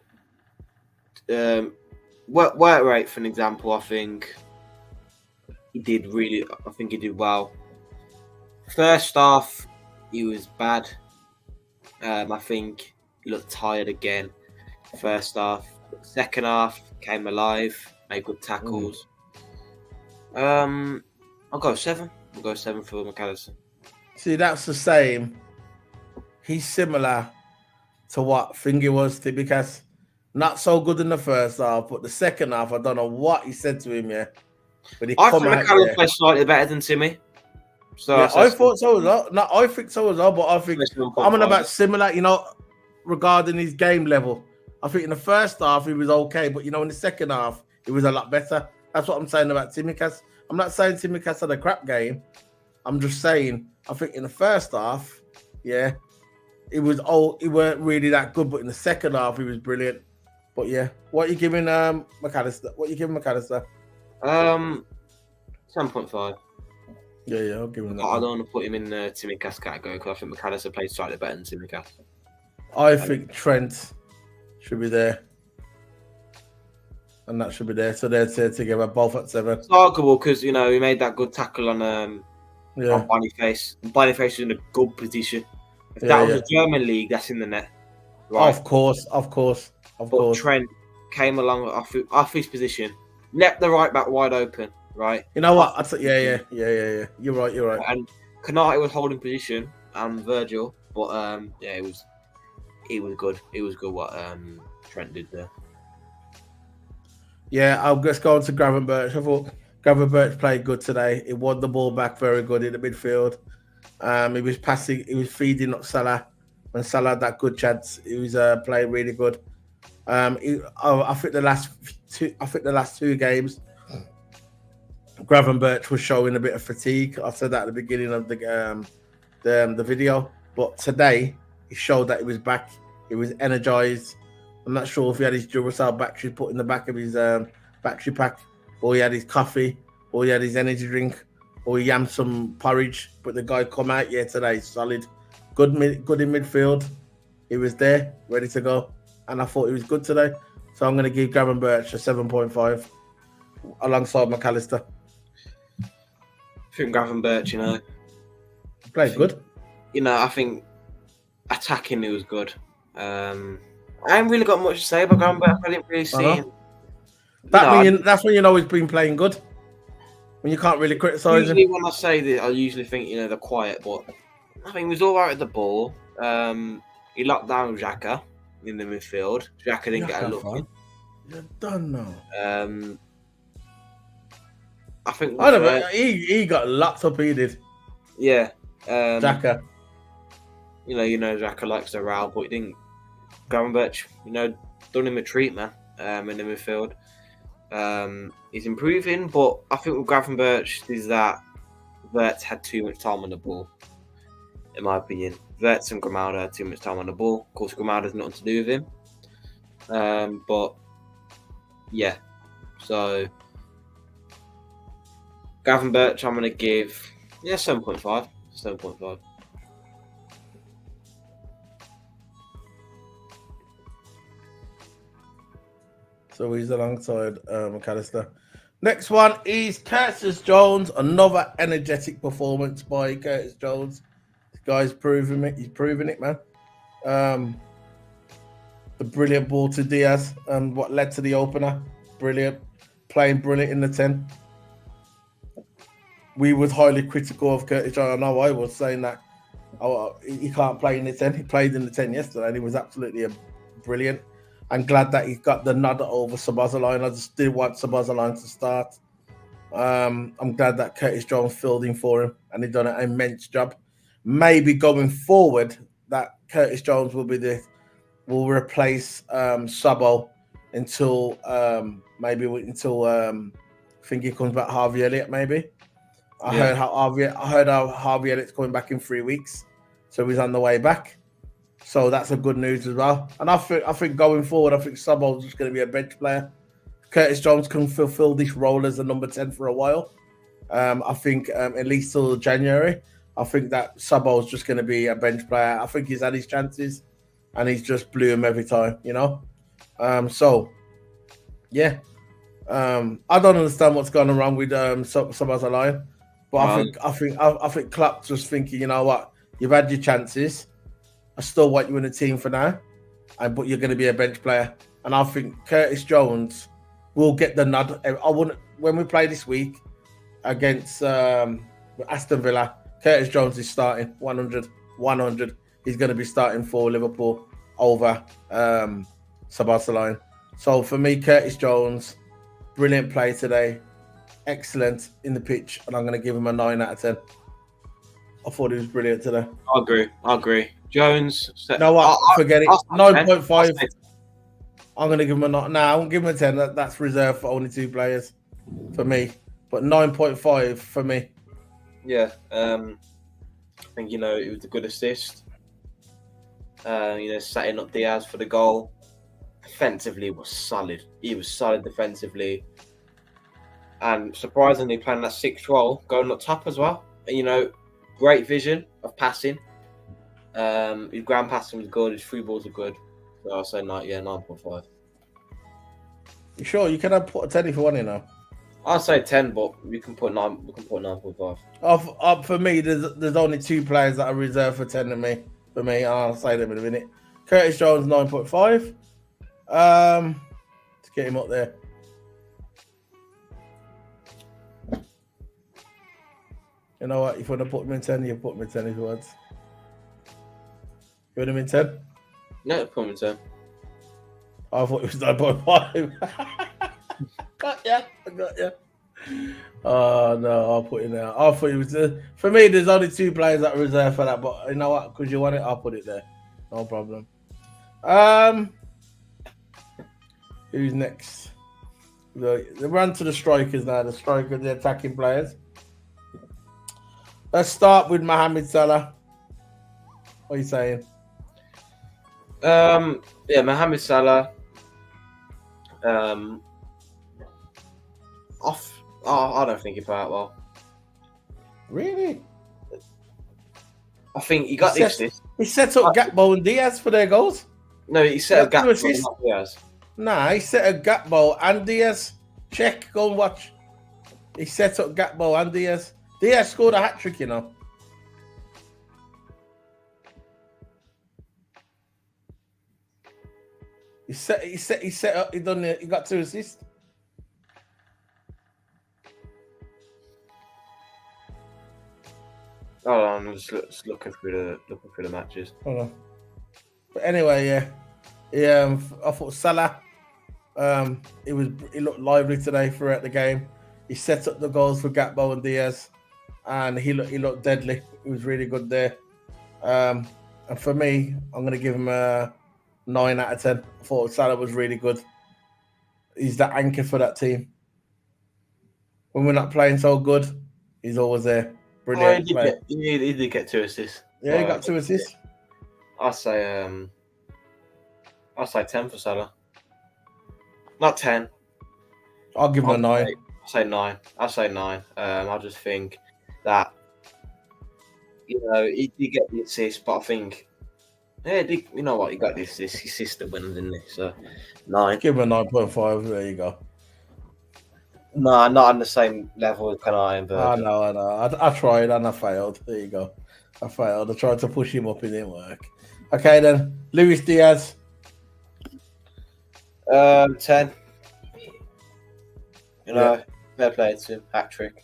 work rate, for an example. I think he did well. First half, he was bad. I think he looked tired again. First half. Second half, came alive, made good tackles. I'll go 7. I'll go 7 for McAllister. See, that's the same. He's similar to what Finger was, because not so good in the first half, but the second half, I don't know what he said to him, yeah. But he I think McAllister plays slightly better than Timmy. So yeah, I thought so as well. No, I think so as well, but I think I'm on about similar, regarding his game level. I think in the first half he was okay, but in the second half he was a lot better. That's what I'm saying about Tsimikas. I'm not saying Tsimikas had a crap game. I'm just saying I think in the first half, yeah, he weren't really that good, but in the second half he was brilliant. But yeah, what are you giving McAllister? 7.5. Yeah, I'll give him that. I don't want to put him in the Tsimikas category because I think McAllister plays slightly better than Tsimikas. I think Trent should be there. And that should be there. So they're together, both at 7. It's arguable because, he made that good tackle on Boniface. Boniface was in a good position. If that was a German league, that's in the net. Right? Of course. But Trent came along off his position, left the right back wide open, right? You know what? Yeah. You're right. And Kanate was holding position and Virgil, but it was good. It was good what Trent did there. Yeah, I'll just go on to Gravenberch. I thought Gravenberch played good today. He won the ball back very good in the midfield. He was passing, he was feeding up Salah. When Salah had that good chance, he was playing really good. I think the last two games, Gravenberch was showing a bit of fatigue. I said that at the beginning of the video, but today he showed that he was back. He was energized. I'm not sure if he had his Duracell battery put in the back of his battery pack, or he had his coffee, or he had his energy drink, or he yammed some porridge. But the guy come out today, solid, good in midfield. He was there, ready to go, and I thought he was good today. So I'm going to give Gravenberch a 7.5 alongside McAllister. I think Gravenberch, Played good. I think attacking, it was good. I haven't really got much to say about Gravenberch. I didn't really see him. That's when he's been playing good. When you can't really criticise him. When I say that, I usually think they're quiet, but I think he was all right at the ball. He locked down Xhaka in the midfield. Xhaka didn't get a look in. You're done now. I think I don't know. He got locked up. He did. Yeah. Xhaka. Xhaka likes to row, but he didn't. Gravenberch, done him a treat, man. In the midfield, he's improving, but I think with Gravenberch is that Wirtz had too much time on the ball. In my opinion, Wirtz and Grimaldo had too much time on the ball. Of course, Grimaldo has nothing to do with him. But yeah, so Gravenberch, I'm going to give 7.5. 7.5. So he's alongside McAllister. Next one is Curtis Jones. Another energetic performance by Curtis Jones. Guy's proving it. He's proving it, man. The brilliant ball to Diaz, what led to the opener. Brilliant. Playing brilliant in the 10. We was highly critical of Curtis Jones. I know I was saying that he can't play in the 10. He played in the 10 yesterday and he was absolutely brilliant. I'm glad that he got the nod over Szoboszlai. I just did want Szoboszlai to start. I'm glad that Curtis Jones filled in for him and he done an immense job. Maybe going forward, that Curtis Jones will replace Sabo until I think he comes back Harvey Elliott maybe. I heard how Harvey Elliott's coming back in 3 weeks, so he's on the way back. So that's a good news as well. And I think going forward, I think Sabo's just going to be a bench player. Curtis Jones can fulfill this role as a number 10 for a while. I think at least till January. I think that Sabo's just going to be a bench player. I think he's had his chances, and he's just blew him every time. You know. Yeah. I don't understand what's going on with Szoboszlai. But I think Klopp's just thinking, you know what, you've had your chances. I still want you in the team for now, but you're going to be a bench player. And I think Curtis Jones will get the nod. When we play this week against Aston Villa, Curtis Jones is starting 100. He's going to be starting for Liverpool over Szoboszlai. So for me, Curtis Jones, brilliant play today. Excellent in the pitch, and I'm going to give him a 9 out of 10. I thought he was brilliant today. I agree. Jones. No, what? Forget it. 9.5. I'm going to give him a 9. I won't give him a 10. That's reserved for only 2 players for me. But 9.5 for me. Yeah. I think, it was a good assist. Setting up Diaz for the goal. Defensively was solid. He was solid defensively. And surprisingly, playing that 6th role, going up top as well. And, great vision of passing. His ground passing was good. His free balls are good. So I'll say 9.5. You sure? You can put a 10 if you want, I'll say 10, but we can put 9. We can put 9.5. For me, there's only 2 players that are reserved for 10 for me. I'll say them in a minute. Curtis Jones 9.5. Let's get him up there. You know what? If you want to put him in 10, you put him in 10 if you want. You want him in 10? No, put him in 10. I thought it was 9.5. Got ya. Oh, no, I'll put it there. I thought it was... for me, there's only 2 players that are reserved for that, but you know what? Because you want it, I'll put it there. No problem. Who's next? They run to the strikers now. The attacking players. Let's start with Mohamed Salah. What are you saying? Mohamed Salah. I don't think he played out well. Really? I think he got this. He set up Gakpo and Diaz for their goals. No, he set up Gakpo and not Diaz. Nah, he set up Gakpo and Diaz. Check, go and watch. He set up Gakpo and Diaz. Diaz scored a hat-trick, He set up. He got 2 assists. Hold on, I'm just looking through the matches. Hold on. But anyway, I thought Salah. He looked lively today throughout the game. He set up the goals for Gakpo and Diaz, and he looked deadly. He was really good there. And for me, I'm going to give him a 9 out of 10. I thought Salah was really good. He's the anchor for that team. When we're not playing so good, he's always there. Brilliant. He did get 2 assists. Yeah, he got 2 assists. I'll say 10 for Salah. Not 10. I'll give him a 9. I'll say 9. I just think that he did get the assist, but I think you know what, he got this assist that went, didn't he? So 9. Give him a 9.5. There you go. No, not on the same level as Canai and Virgil. I know. I tried and I failed. There you go. I failed. I tried to push him up, it didn't work. Okay, then. Luis Diaz. 10. You know, Yeah. fair play to him. Hat trick.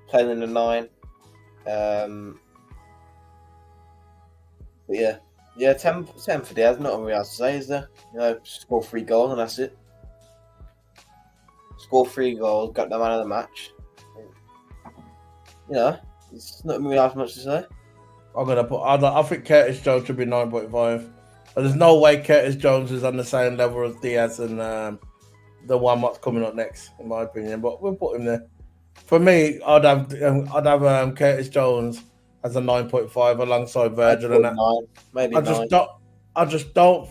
Playing in the 9. But yeah, 10 for Diaz. Not really else to say, is there? You know, score 3 goals and that's it. Score 3 goals, got the man of the match. You know, it's not really much to say. I'm gonna put. I think Curtis Jones should be 9.5. But there's no way Curtis Jones is on the same level as Diaz and the one that's coming up next, in my opinion. But we'll put him there. For me, I'd have Curtis Jones as a 9.5 alongside Virgil and that. 9, maybe I 9. just don't.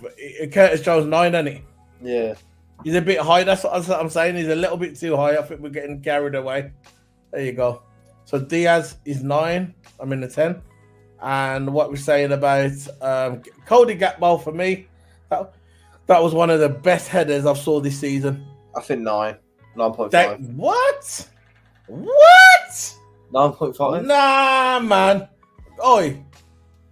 Curtis Jones 9, isn't he? Yeah. He's a bit high. That's what I'm saying. He's a little bit too high. I think we're getting carried away. There you go. So Diaz is 9. I'm in the 10. And what we're saying about Cody Gakpo for me, that was one of the best headers I've saw this season. I think 9. 9.5. What? What? 9.5? Nah, man. Oi,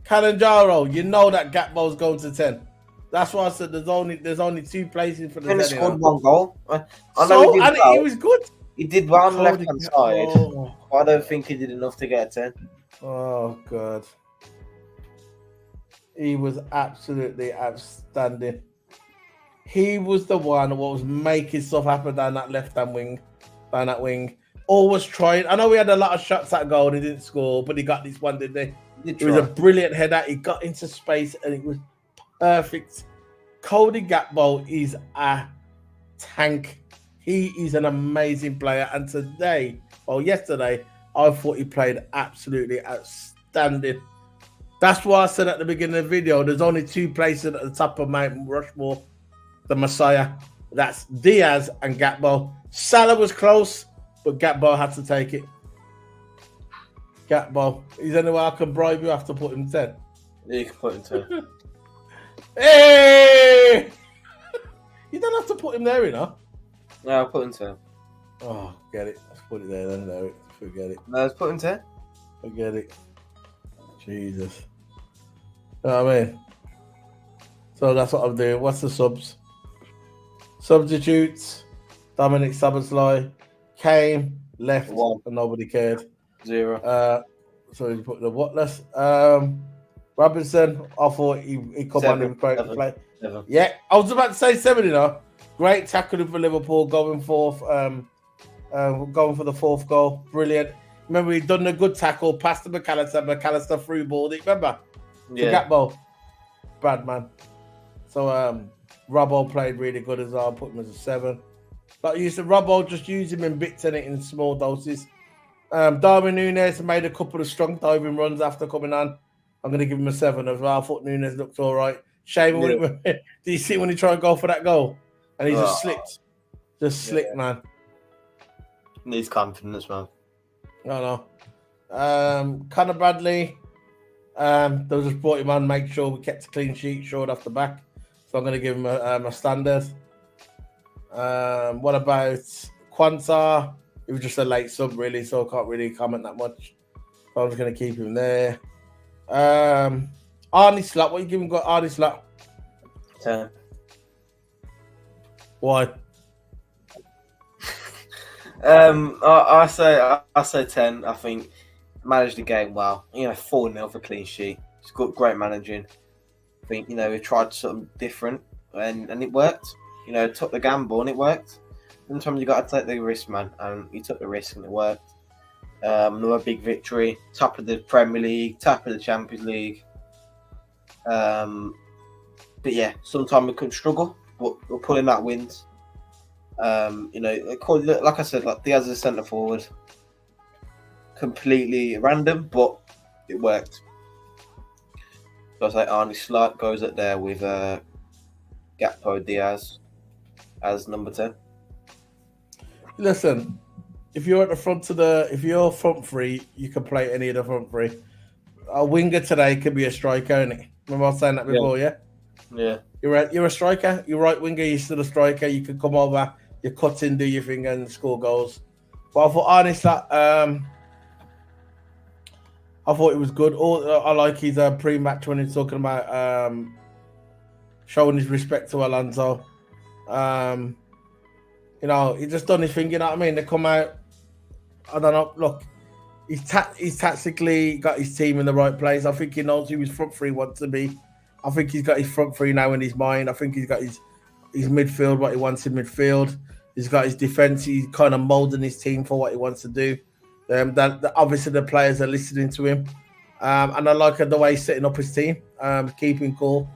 Calanjaro, you know that Gakpo's going to 10. That's why I said there's only 2 places for the 10. He scored 1 goal. I know So, he did and well. he was good. He did well on the Cody left-hand side. Gakpo. But I don't think he did enough to get a 10. Oh, God. He was absolutely outstanding. He was the one that was making stuff happen down that left-hand wing, down that wing. Always trying. I know we had a lot of shots at goal and he didn't score, but he got this one, didn't he? It was a brilliant header. He got into space and it was perfect. Cody Gakpo is a tank. He is an amazing player. And yesterday, I thought he played absolutely outstanding. That's why I said at the beginning of the video, there's only 2 places at the top of Mount Rushmore, the Messiah. That's Diaz and Gakpo. Salah was close, but Gakpo had to take it. Gakpo. Is there any way I can bribe you? I have to put him 10. Yeah, you can put him 10. Hey! You don't have to put him there, you know. No, I'll put him 10. Oh, get it. Let's put it there then. No, forget it. No, let's put him 10. Forget it. Jesus. You know what I mean? So that's what I'm doing. What's the subs? Substitutes. Dominic Szoboszlai came, left, 1. and nobody cared. 0. So you put the what less? Robinson, I thought he come on and play. 7. Yeah, I was about to say 7, you know. Great tackling for Liverpool, going for the 4th goal. Brilliant. Remember, he'd done a good tackle, passed to McAllister through ball. Remember? Yeah. Gakpo. Bad man. So Robbo played really good as well. I put him as a 7. But you said Robbo, just use him in bits and it in small doses. Darwin Núñez made a couple of strong diving runs after coming on. I'm going to give him a 7 as well. I thought Núñez looked all right. Shame. Do you see when he tried to go for that goal? And he just slipped. Just slipped, man. Needs confidence, man. No. Conor Bradley. They just brought him on, make sure we kept a clean sheet, short off the back. So I'm going to give him a standard. What about Quanta? He was just a late sub, really, so I can't really comment that much. So I'm just going to keep him there. Arnie Slot. What are you giving Arnie Slot? 10. Why? I say 10. I think managed the game well. 4-0 for clean sheet. It's got great managing. I think we tried something different and it worked. Took the gamble and it worked. Sometimes you got to take the risk, man, and he took the risk and it worked. Another big victory, top of the Premier League, top of the Champions League. But yeah, sometimes we can struggle, but we're pulling that wins. Like I said, like Diaz is a centre forward, completely random, but it worked. So I say Arnie Slot goes up there with Gakpo Diaz as number 10. Listen, if you're at the front if you're front three, you can play any of the front three. A winger today could be a striker, innit? Remember I was saying that before, yeah? Yeah. You're a striker, you're right winger, you're still a striker, you can come over, you cut in, do your thing and score goals. But I thought Arnie Slot, I thought it was good. I like his pre-match when he's talking about showing his respect to Alonso. You know, he just done his thing. You know what I mean? They come out. I don't know. Look, he's tactically got his team in the right place. I think he knows who his front three wants to be. I think he's got his front three now in his mind. I think he's got his midfield, what he wants in midfield. He's got his defense. He's kind of molding his team for what he wants to do. That obviously the players are listening to him, and I like the way he's setting up his team, keeping cool.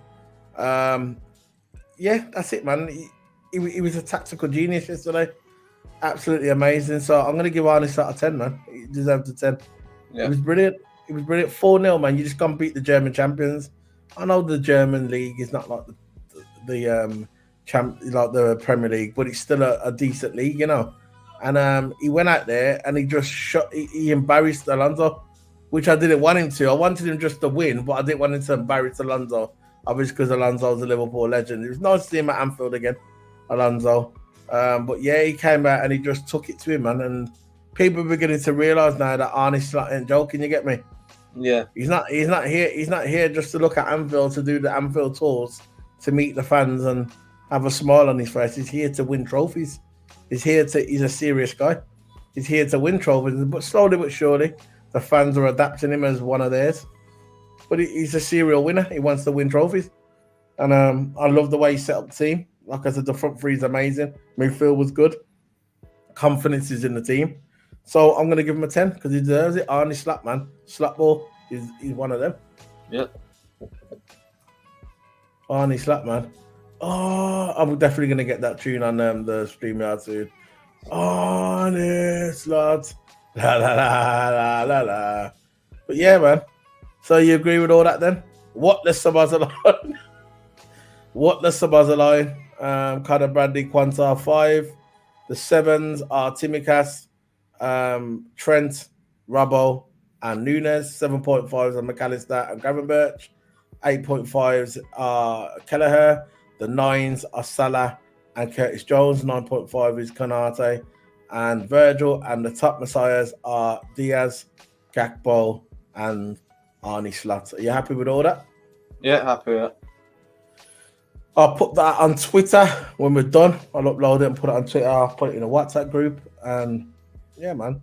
Yeah, that's it, man. He was a tactical genius yesterday. Absolutely amazing. So I'm going to give Arne Slot a 10, man. He deserved a 10. Yeah. It was brilliant. It was brilliant. 4-0, man. You just can't beat the German champions. I know the German league is not like the Premier League, but it's still a decent league, you know. And he went out there and he just he embarrassed Alonso, which I didn't want him to. I wanted him just to win, but I didn't want him to embarrass Alonso, obviously because Alonso's a Liverpool legend. It was nice to see him at Anfield again, Alonso. But yeah, he came out and he just took it to him, man. And people are beginning to realise now that Arne Slot ain't joking. You get me? Yeah. He's not here just to look at Anfield, to do the Anfield tours, to meet the fans and have a smile on his face. He's here to win trophies. He's a serious guy. He's here to win trophies. But slowly but surely, the fans are adapting him as one of theirs. But he's a serial winner. He wants to win trophies. And I love the way he set up the team. Like I said, the front three is amazing. Midfield was good. Confidence is in the team. So I'm going to give him a 10 because he deserves it. Arne Slot, man. Slotball, he's one of them. Yeah. Arne Slot, man. Oh, I'm definitely going to get that tune on the StreamYard soon. Arne Slot. La, la, la, la, la, la. But yeah, man. So you agree with all that then? What the Sabazalai? What the Sabazalai? Conor Bradley, Quanta 5. The 7s are Tsimikas, Trent, Robbo, and Nunes. 7.5s are McAllister and Gravenberch. 8.5s are Kelleher. The 9s are Salah and Curtis Jones. 9.5 is Konate and Virgil. And the top messiahs are Diaz, Gakpo, and Arne Slot. Are you happy with all that? Yeah, happy with that. I'll put that on Twitter when we're done. I'll upload it and put it on Twitter. I'll put it in a WhatsApp group. And yeah, man,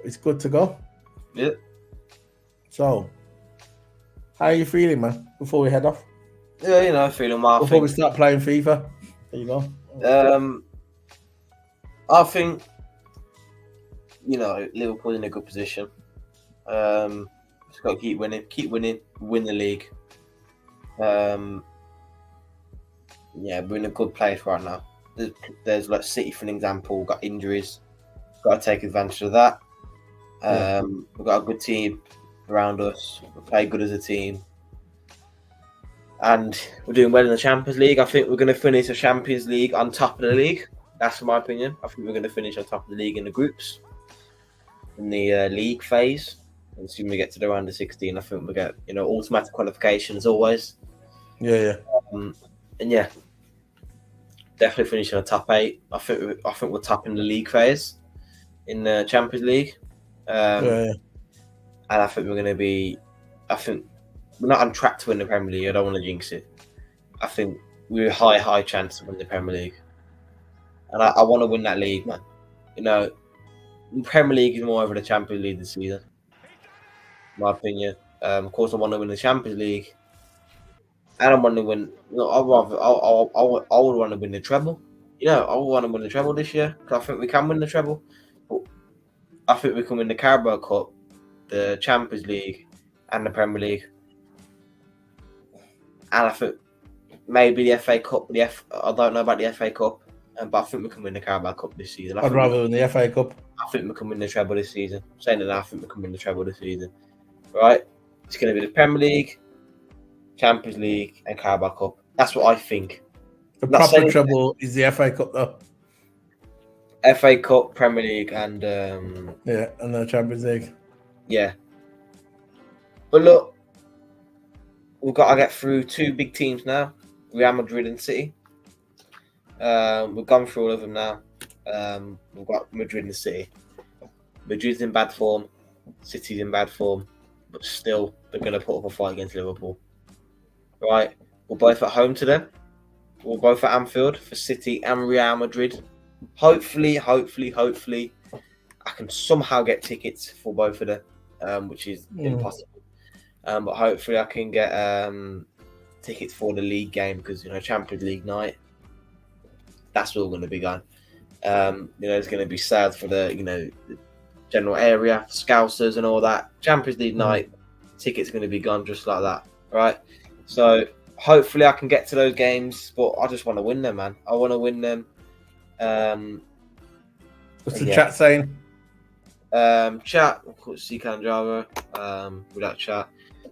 it's good to go. Yeah. So, how are you feeling, man, before we head off? Yeah, you know, feeling well. Before we start playing FIFA. There you go. I think, you know, Liverpool in a good position. Just got to keep winning, win the league. Yeah, we're in a good place right now. There's like City, for an example, got injuries. Got to take advantage of that. We've got a good team around us. We play good as a team. And we're doing well in the Champions League. I think we're going to finish the Champions League on top of the league. That's my opinion. I think we're going to finish on top of the league in the groups. In the league phase. And soon we get to the round of 16, I think we get, you know, automatic qualification as always. Yeah. And yeah, definitely finishing a top 8. I think we're top in the league phase in the Champions League. And I think we're going to be. I think we're not on track to win the Premier League. I don't want to jinx it. I think we're a high chance to win the Premier League, and I want to win that league, man. You know, the Premier League is more over the Champions League this season, in my opinion. Of course, I want to win the Champions League. And I want to win. You know, I would want to win the treble. You know, I would want to win the treble this year because I think we can win the treble. But I think we can win the Carabao Cup, the Champions League, and the Premier League. And I think maybe the FA Cup. I don't know about the FA Cup, but I think we can win the Carabao Cup this season. I'd rather win the FA Cup. I think we can win the treble this season. Saying that, I think we can win the treble this season. Right? It's going to be the Premier League, Champions League, and Carabao Cup. That's what I think. The proper treble is the FA Cup, though. FA Cup, Premier League, and and the Champions League. Yeah. But look, we've got to get through 2 big teams now: Real Madrid and City. We've gone through all of them now. We've got Madrid and City. Madrid's in bad form. City's in bad form, but still they're going to put up a fight against Liverpool. Right? We're both at home to them. We're both at Anfield for City and Real Madrid. Hopefully, I can somehow get tickets for both of them, which is impossible. But hopefully I can get tickets for the league game because, Champions League night, that's all going to be gone. It's going to be sad for the general area, Scousers and all that. Champions League night, tickets are going to be gone just like that, right? So hopefully I can get to those games, but I just want to win them, man. I want to win them. What's the chat saying? Chat, of course, C Kanjaro, without chat.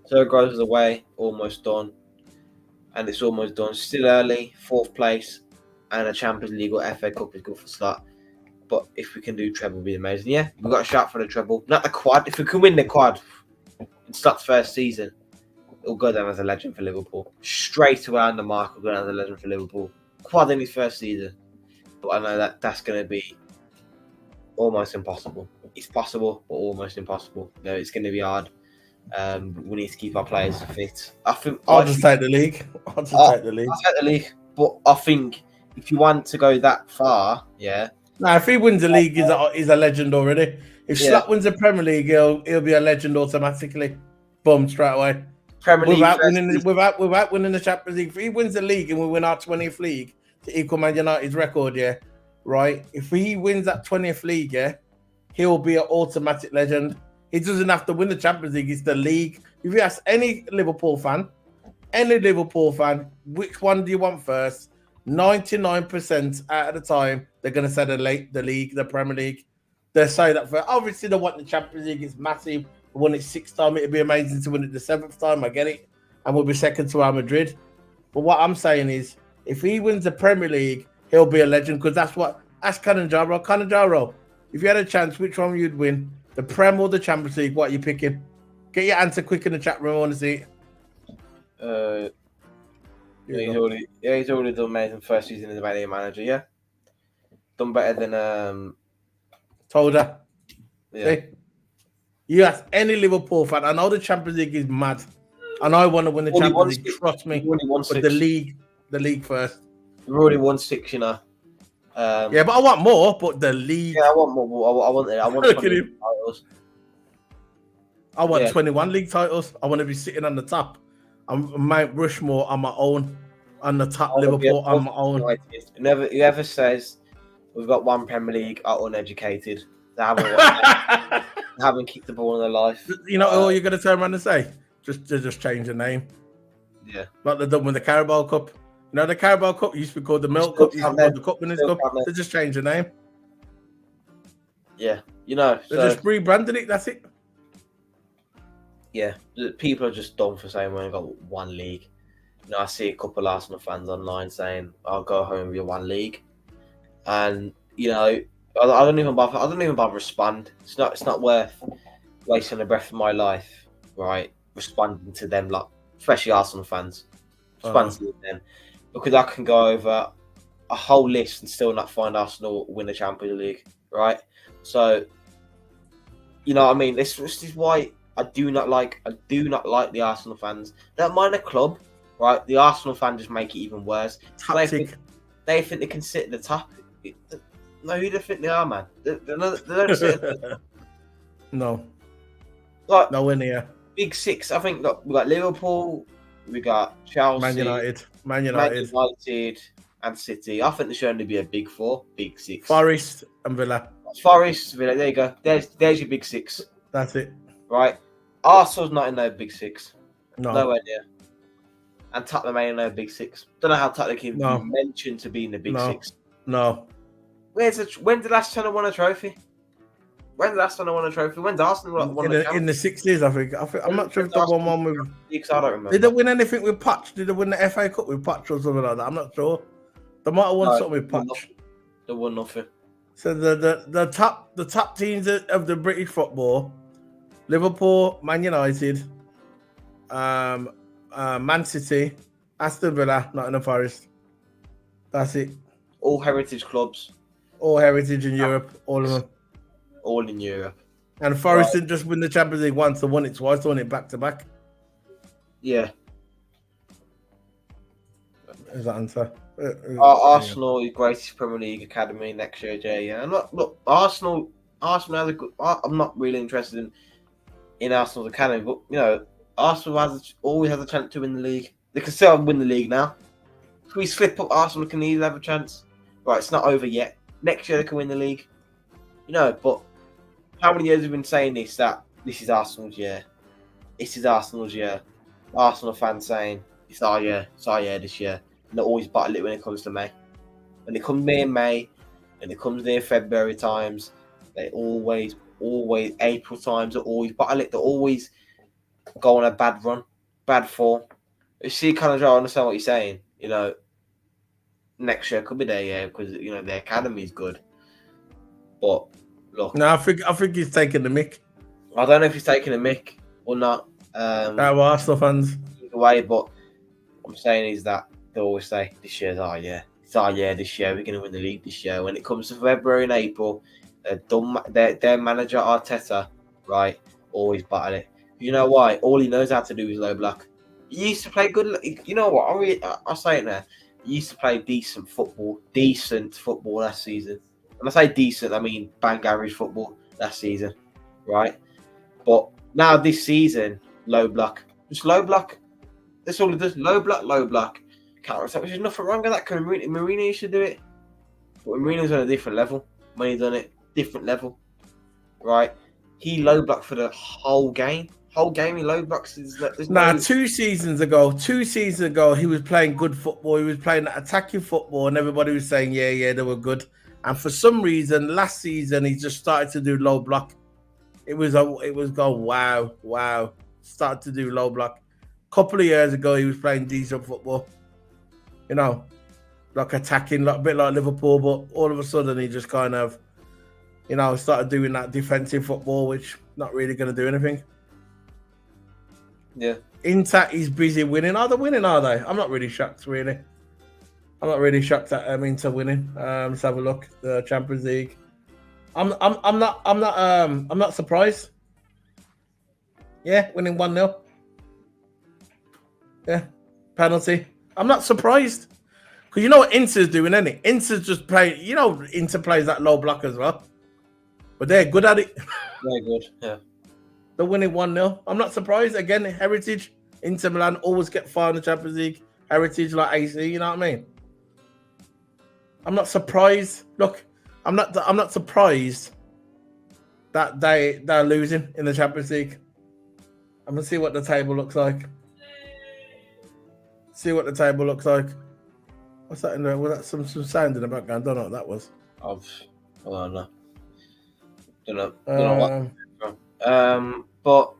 Third growth is away, almost done. And it's almost done. Still early, 4th place, and a Champions League or FA Cup is good for start. But if we can do treble, it'd be amazing. Yeah, we've got a shout for the treble. Not the quad. If we can win the quad and start the first season, it'll go down as a legend for Liverpool. Straight away on the mark, it'll go down as a legend for Liverpool. Quad in his first season. But I know that's going to be almost impossible. It's possible, but almost impossible. It's going to be hard. We need to keep our players fit. I'll just take the league. I'll take the league. But I think if you want to go that far, yeah. Now, if he wins the league, he's a legend already. If Slot wins the Premier League, he'll be a legend automatically. Boom, straight away. Premier League without winning the Champions League. If he wins the league and we win our 20th league to equal Man United's record, yeah, right? If he wins that 20th league, yeah, he'll be an automatic legend. He doesn't have to win the Champions League. It's the league. If you ask any Liverpool fan, which one do you want first? 99% out of the time, they're going to say the league, the Premier League. They'll say that for, obviously, they want the Champions League. It's massive. They won it 6th time. It'd be amazing to win it the 7th time. I get it. And we'll be second to Real Madrid. But what I'm saying is, if he wins the Premier League, he'll be a legend because that's Kanjaro. Kanjaro, if you had a chance, which one you'd win? The Prem or the Champions League? What are you picking? Get your answer quick in the chat room. I want to see it. He's already done amazing first season as a Man manager. Yeah, done better than TOTO. Yeah. See? You ask any Liverpool fan. I know the Champions League is mad, and I want to win the Champions League. Trust me. But the league first. We've already won 6, yeah, but I want more. But the league. Yeah, I want more. I want 20 titles. I want 21 league titles. I want to be sitting on the top. I'm Mount Rushmore on my own, on the top. Liverpool on my own. Whoever says we've got one Premier League are uneducated. They haven't kicked the ball in their life. You know all you're going to turn around and say? Just change the name. Yeah. Like they've done with the Carabao Cup. You know, the Carabao Cup used to be called the Milk Cup, used to be called the Cup Winners' Cup. They just changed the name. Yeah. They just rebranded it, that's it. Yeah. People are just dumb for saying we only got one league. I see a couple of Arsenal fans online saying, I'll go home with your one league. And, I don't even bother respond. It's not worth wasting a breath of my life, right? Responding to them, like especially Arsenal fans. Responding to them. Because I can go over a whole list and still not find Arsenal win the Champions League, right? So, what I mean? This is why I do not like the Arsenal fans. They don't mind the club, right? The Arsenal fans just make it even worse. They think they can sit at the top. No, who do they think they are, man? They don't sit. No. Like, nowhere near. Big 6. I think we got Liverpool, we got Chelsea, Man United, and City. I think there should only be a big 4, big 6. Forest and Villa. There you go. There's your big 6. That's it. Right. Arsenal's not in no big 6. No. Nowhere near. And Tottenham ain't in no big 6. Don't know how Tottenham can be mentioned to be in the big 6. No. When did last time I won a trophy? When's Arsenal won in the 60s, I think. I'm not sure if they won one with. I don't remember. Did they win anything with Poch? Did they win the FA Cup with Poch or something like that? I'm not sure. They might have won something with Poch. They won nothing. So the top teams of the British football: Liverpool, Man United, Man City, Aston Villa, Nottingham Forest. That's it. All heritage clubs. All heritage in Europe. All of them. All in Europe. And Forest didn't just win the Champions League once, they won it twice, they won it back to back. Yeah. Is that answer? Arsenal is greatest Premier League academy next year, Jay. Yeah. Look, Arsenal has a good. I'm not really interested in Arsenal's academy, but you know, Arsenal always has a chance to win the league. They can still win the league now. If we slip up, Arsenal can easily have a chance. Right, it's not over yet. Next year they can win the league. You know, but how many years have we been saying this? That this is Arsenal's year. This is Arsenal's year. Arsenal fans saying it's our year. It's our year this year. And they always battle it when it comes to May. When it comes near May, and it comes near February times, they always April times. They always battle it. They always go on a bad run, bad form. You see, kind of, I understand what you're saying. You know, next year could be their year because you know the academy is good. But look, no, I think he's taking the mick. I don't know if he's taking a mick or not. Our Arsenal fans. Either way, but what I'm saying is that they always say this year's our year. It's our year this year. We're going to win the league this year. When it comes to February and April, their manager Arteta, right, always battle it. You know why? All he knows how to do is low block. He used to play good. You know what? I'll say it now. He used to play decent football last season. When I say decent, I mean bang average football last season, right? But now this season, low block. Just low block. That's all it does. Low block. Counter attack, which is nothing wrong with that. Mourinho used to do it. But Mourinho's on a different level. When he's done it, different level. Right? He low blocked for the whole game. Whole game he low blocks. 2 seasons ago, he was playing good football. He was playing attacking football, and everybody was saying, yeah, they were good. And for some reason, last season he just started to do low block. It was going wow. Started to do low block. Couple of years ago, he was playing decent football. You know, like attacking, a bit like Liverpool, but all of a sudden he just kind of, you know, started doing that defensive football, which not really going to do anything. Yeah. Inter is busy winning. Are they winning? Are they? I'm not really shocked, really. I'm not really shocked at Inter winning. Let's have a look. The Champions League. I'm not surprised. Yeah, winning 1-0. Yeah, penalty. I'm not surprised. Because you know what Inter's doing, isn't it? Inter's just playing, you know, Inter plays that low block as well. But they're good at it. They're good, yeah. They're winning 1-0. I'm not surprised. Again, Heritage, Inter Milan always get far in the Champions League. Heritage like AC, you know what I mean? I'm not surprised. Look, I'm not surprised that they're losing in the Champions League. I'm gonna see what the table looks like. See what the table looks like. What's that in there? Was that some sound in the background? I don't know what that was. I don't know. But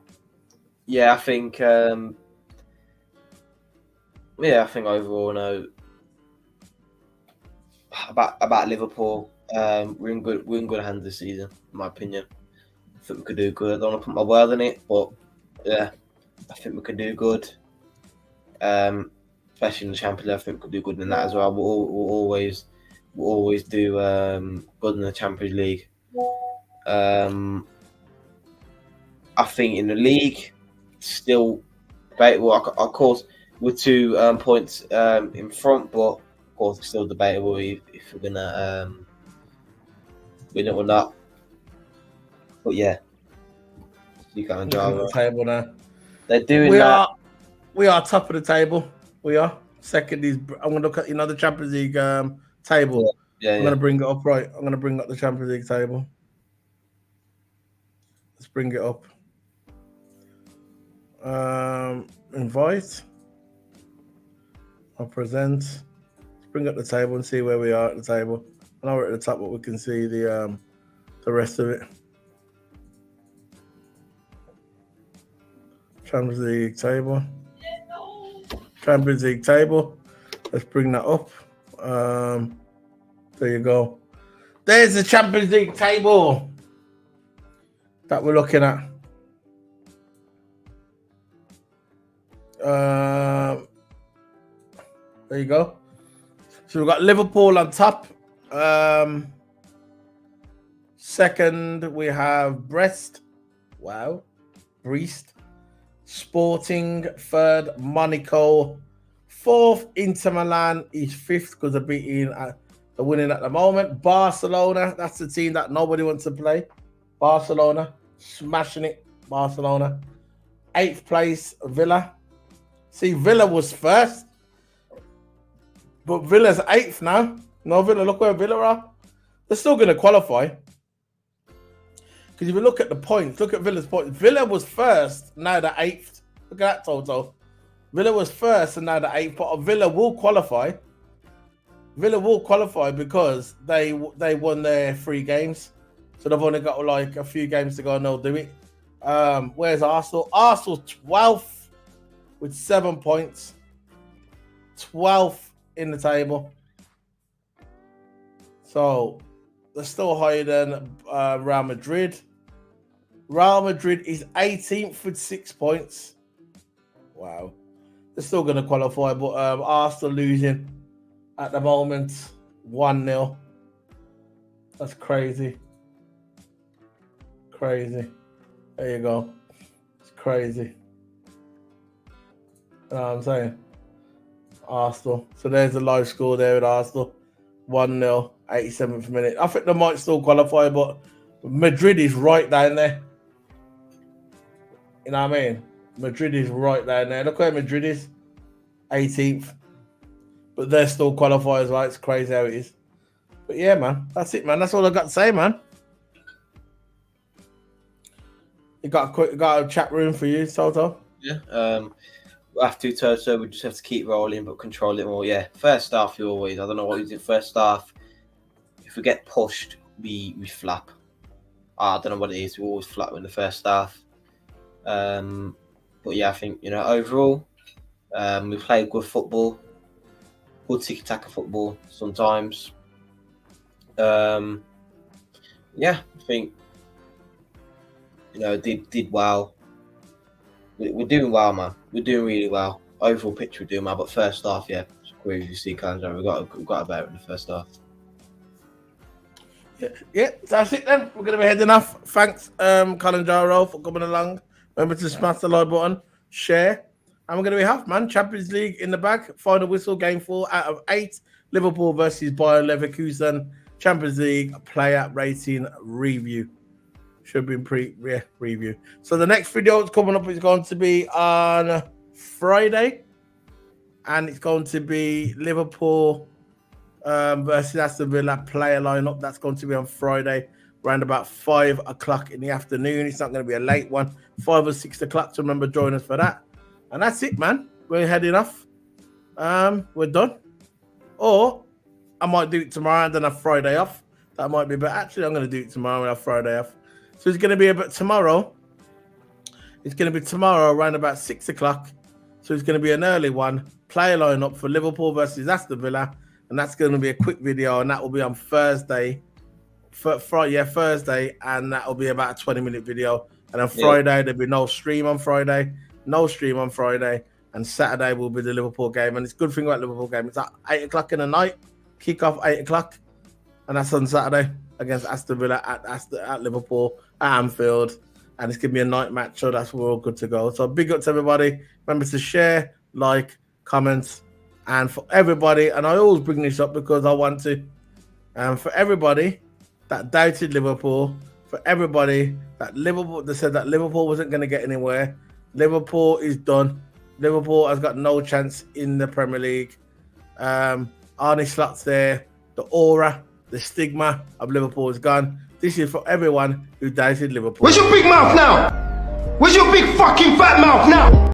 yeah, I think overall, no. About Liverpool, we're in good hands this season, in my opinion. I think we could do good. I don't want to put my word on it, but yeah, I think we could do good. Especially in the Champions League, I think we could do good in that as well. We'll always do good in the Champions League. I think in the league, still debatable. Of course, with 2 points in front, but of course, it's still debatable if we're gonna win it or not. But yeah, you kind of drive the table now. They're doing We are top of the table. We are. Second is I'm gonna look at the Champions League table. Yeah. I'm gonna bring it up right. I'm gonna bring up the Champions League table. Let's bring it up. Invite. I'll present. Let's bring up the table and see where we are at the table. I know we're at the top, but we can see the rest of it. Champions League table. Champions League table. Let's bring that up. There you go. There's the Champions League table that we're looking at. There you go. So we've got Liverpool on top. Second, we have Brest. Wow. Brest. Sporting, third. Monaco. Fourth, Inter Milan is fifth because they're beating, they're winning at the moment. Barcelona, that's the team that nobody wants to play. Barcelona, smashing it. Barcelona. Eighth place, Villa. See, Villa was first, but Villa's eighth now. No, Villa, look where Villa are. They're still going to qualify. Because if you look at the points, look at Villa's points. Villa was first, now they're eighth. Look at that, Toto. Villa was first and now the eighth, but Villa will qualify. Villa will qualify because they won their 3 games. So they've only got like a few games to go and they'll do it. Where's Arsenal? Arsenal 12th with 7 points. 12th in the table. So they're still higher than Real Madrid. Real Madrid is 18th with 6 points. Wow. They're still going to qualify, but Arsenal losing at the moment 1-0. That's crazy. Crazy. There you go. It's crazy. You know what I'm saying? Arsenal. So there's the live score there with Arsenal. 1-0, 87th minute. I think they might still qualify, but Madrid is right down there. You know what I mean? Madrid is right down there. Look where Madrid is. 18th. But they're still qualifiers, right? It's crazy how it is. But yeah, man. That's it, man. That's all I got to say, man. You got a chat room for you, Toto? Yeah. After TOTO, we just have to keep rolling, but control it more. Yeah. First half, you always, I don't know what you do first half. If we get pushed, we flap. I don't know what it is. We always flap in the first half. But yeah, I think, overall, we play good football, good tiki-taka football sometimes. Yeah, I think, did well. We're doing well, man. We're doing really well. Overall picture, we're doing well. But first half, yeah, agree with you, see, Kalimanjaro. We got a better in the first half. Yeah, that's it then. We're going to be heading off. Thanks, Kalimanjaro, for coming along. Remember to smash the like button, share. And we're going to be half, man. Champions League in the bag. Final whistle, game 4 out of 8. Liverpool versus Bayer Leverkusen. Champions League player rating review. Should be review. So the next video that's coming up is going to be on Friday. And it's going to be Liverpool versus Aston Villa player lineup. That's going to be on Friday, around about 5 o'clock in the afternoon. It's not going to be a late one. 5 or 6 o'clock. So remember, join us for that. And that's it, man. We're heading off. We're done. Or I might do it tomorrow and then have Friday off. That might be, but actually I'm going to do it tomorrow and have Friday off. So it's going to be about tomorrow. It's going to be tomorrow around about 6 o'clock. So it's going to be an early one. Player lineup for Liverpool versus Aston Villa. And that's going to be a quick video. And that will be on Thursday. Thursday. And that will be about a 20-minute video. And on Friday, there'll be no stream on Friday. No stream on Friday. And Saturday will be the Liverpool game. And it's a good thing about Liverpool game. It's at 8 o'clock in the night. Kick off 8 o'clock. And that's on Saturday against Aston Villa at Liverpool at Anfield. And it's going to be a night match. So that's where we're all good to go. So big up to everybody. Remember to share, like, comment. And for everybody, and I always bring this up because I want to. And for everybody that doubted Liverpool, for everybody that said that Liverpool wasn't going to get anywhere, Liverpool is done. Liverpool has got no chance in the Premier League. Arne Slot's there. The aura, the stigma of Liverpool is gone. This is for everyone who doubted Liverpool. Where's your big mouth now? Where's your big fucking fat mouth now?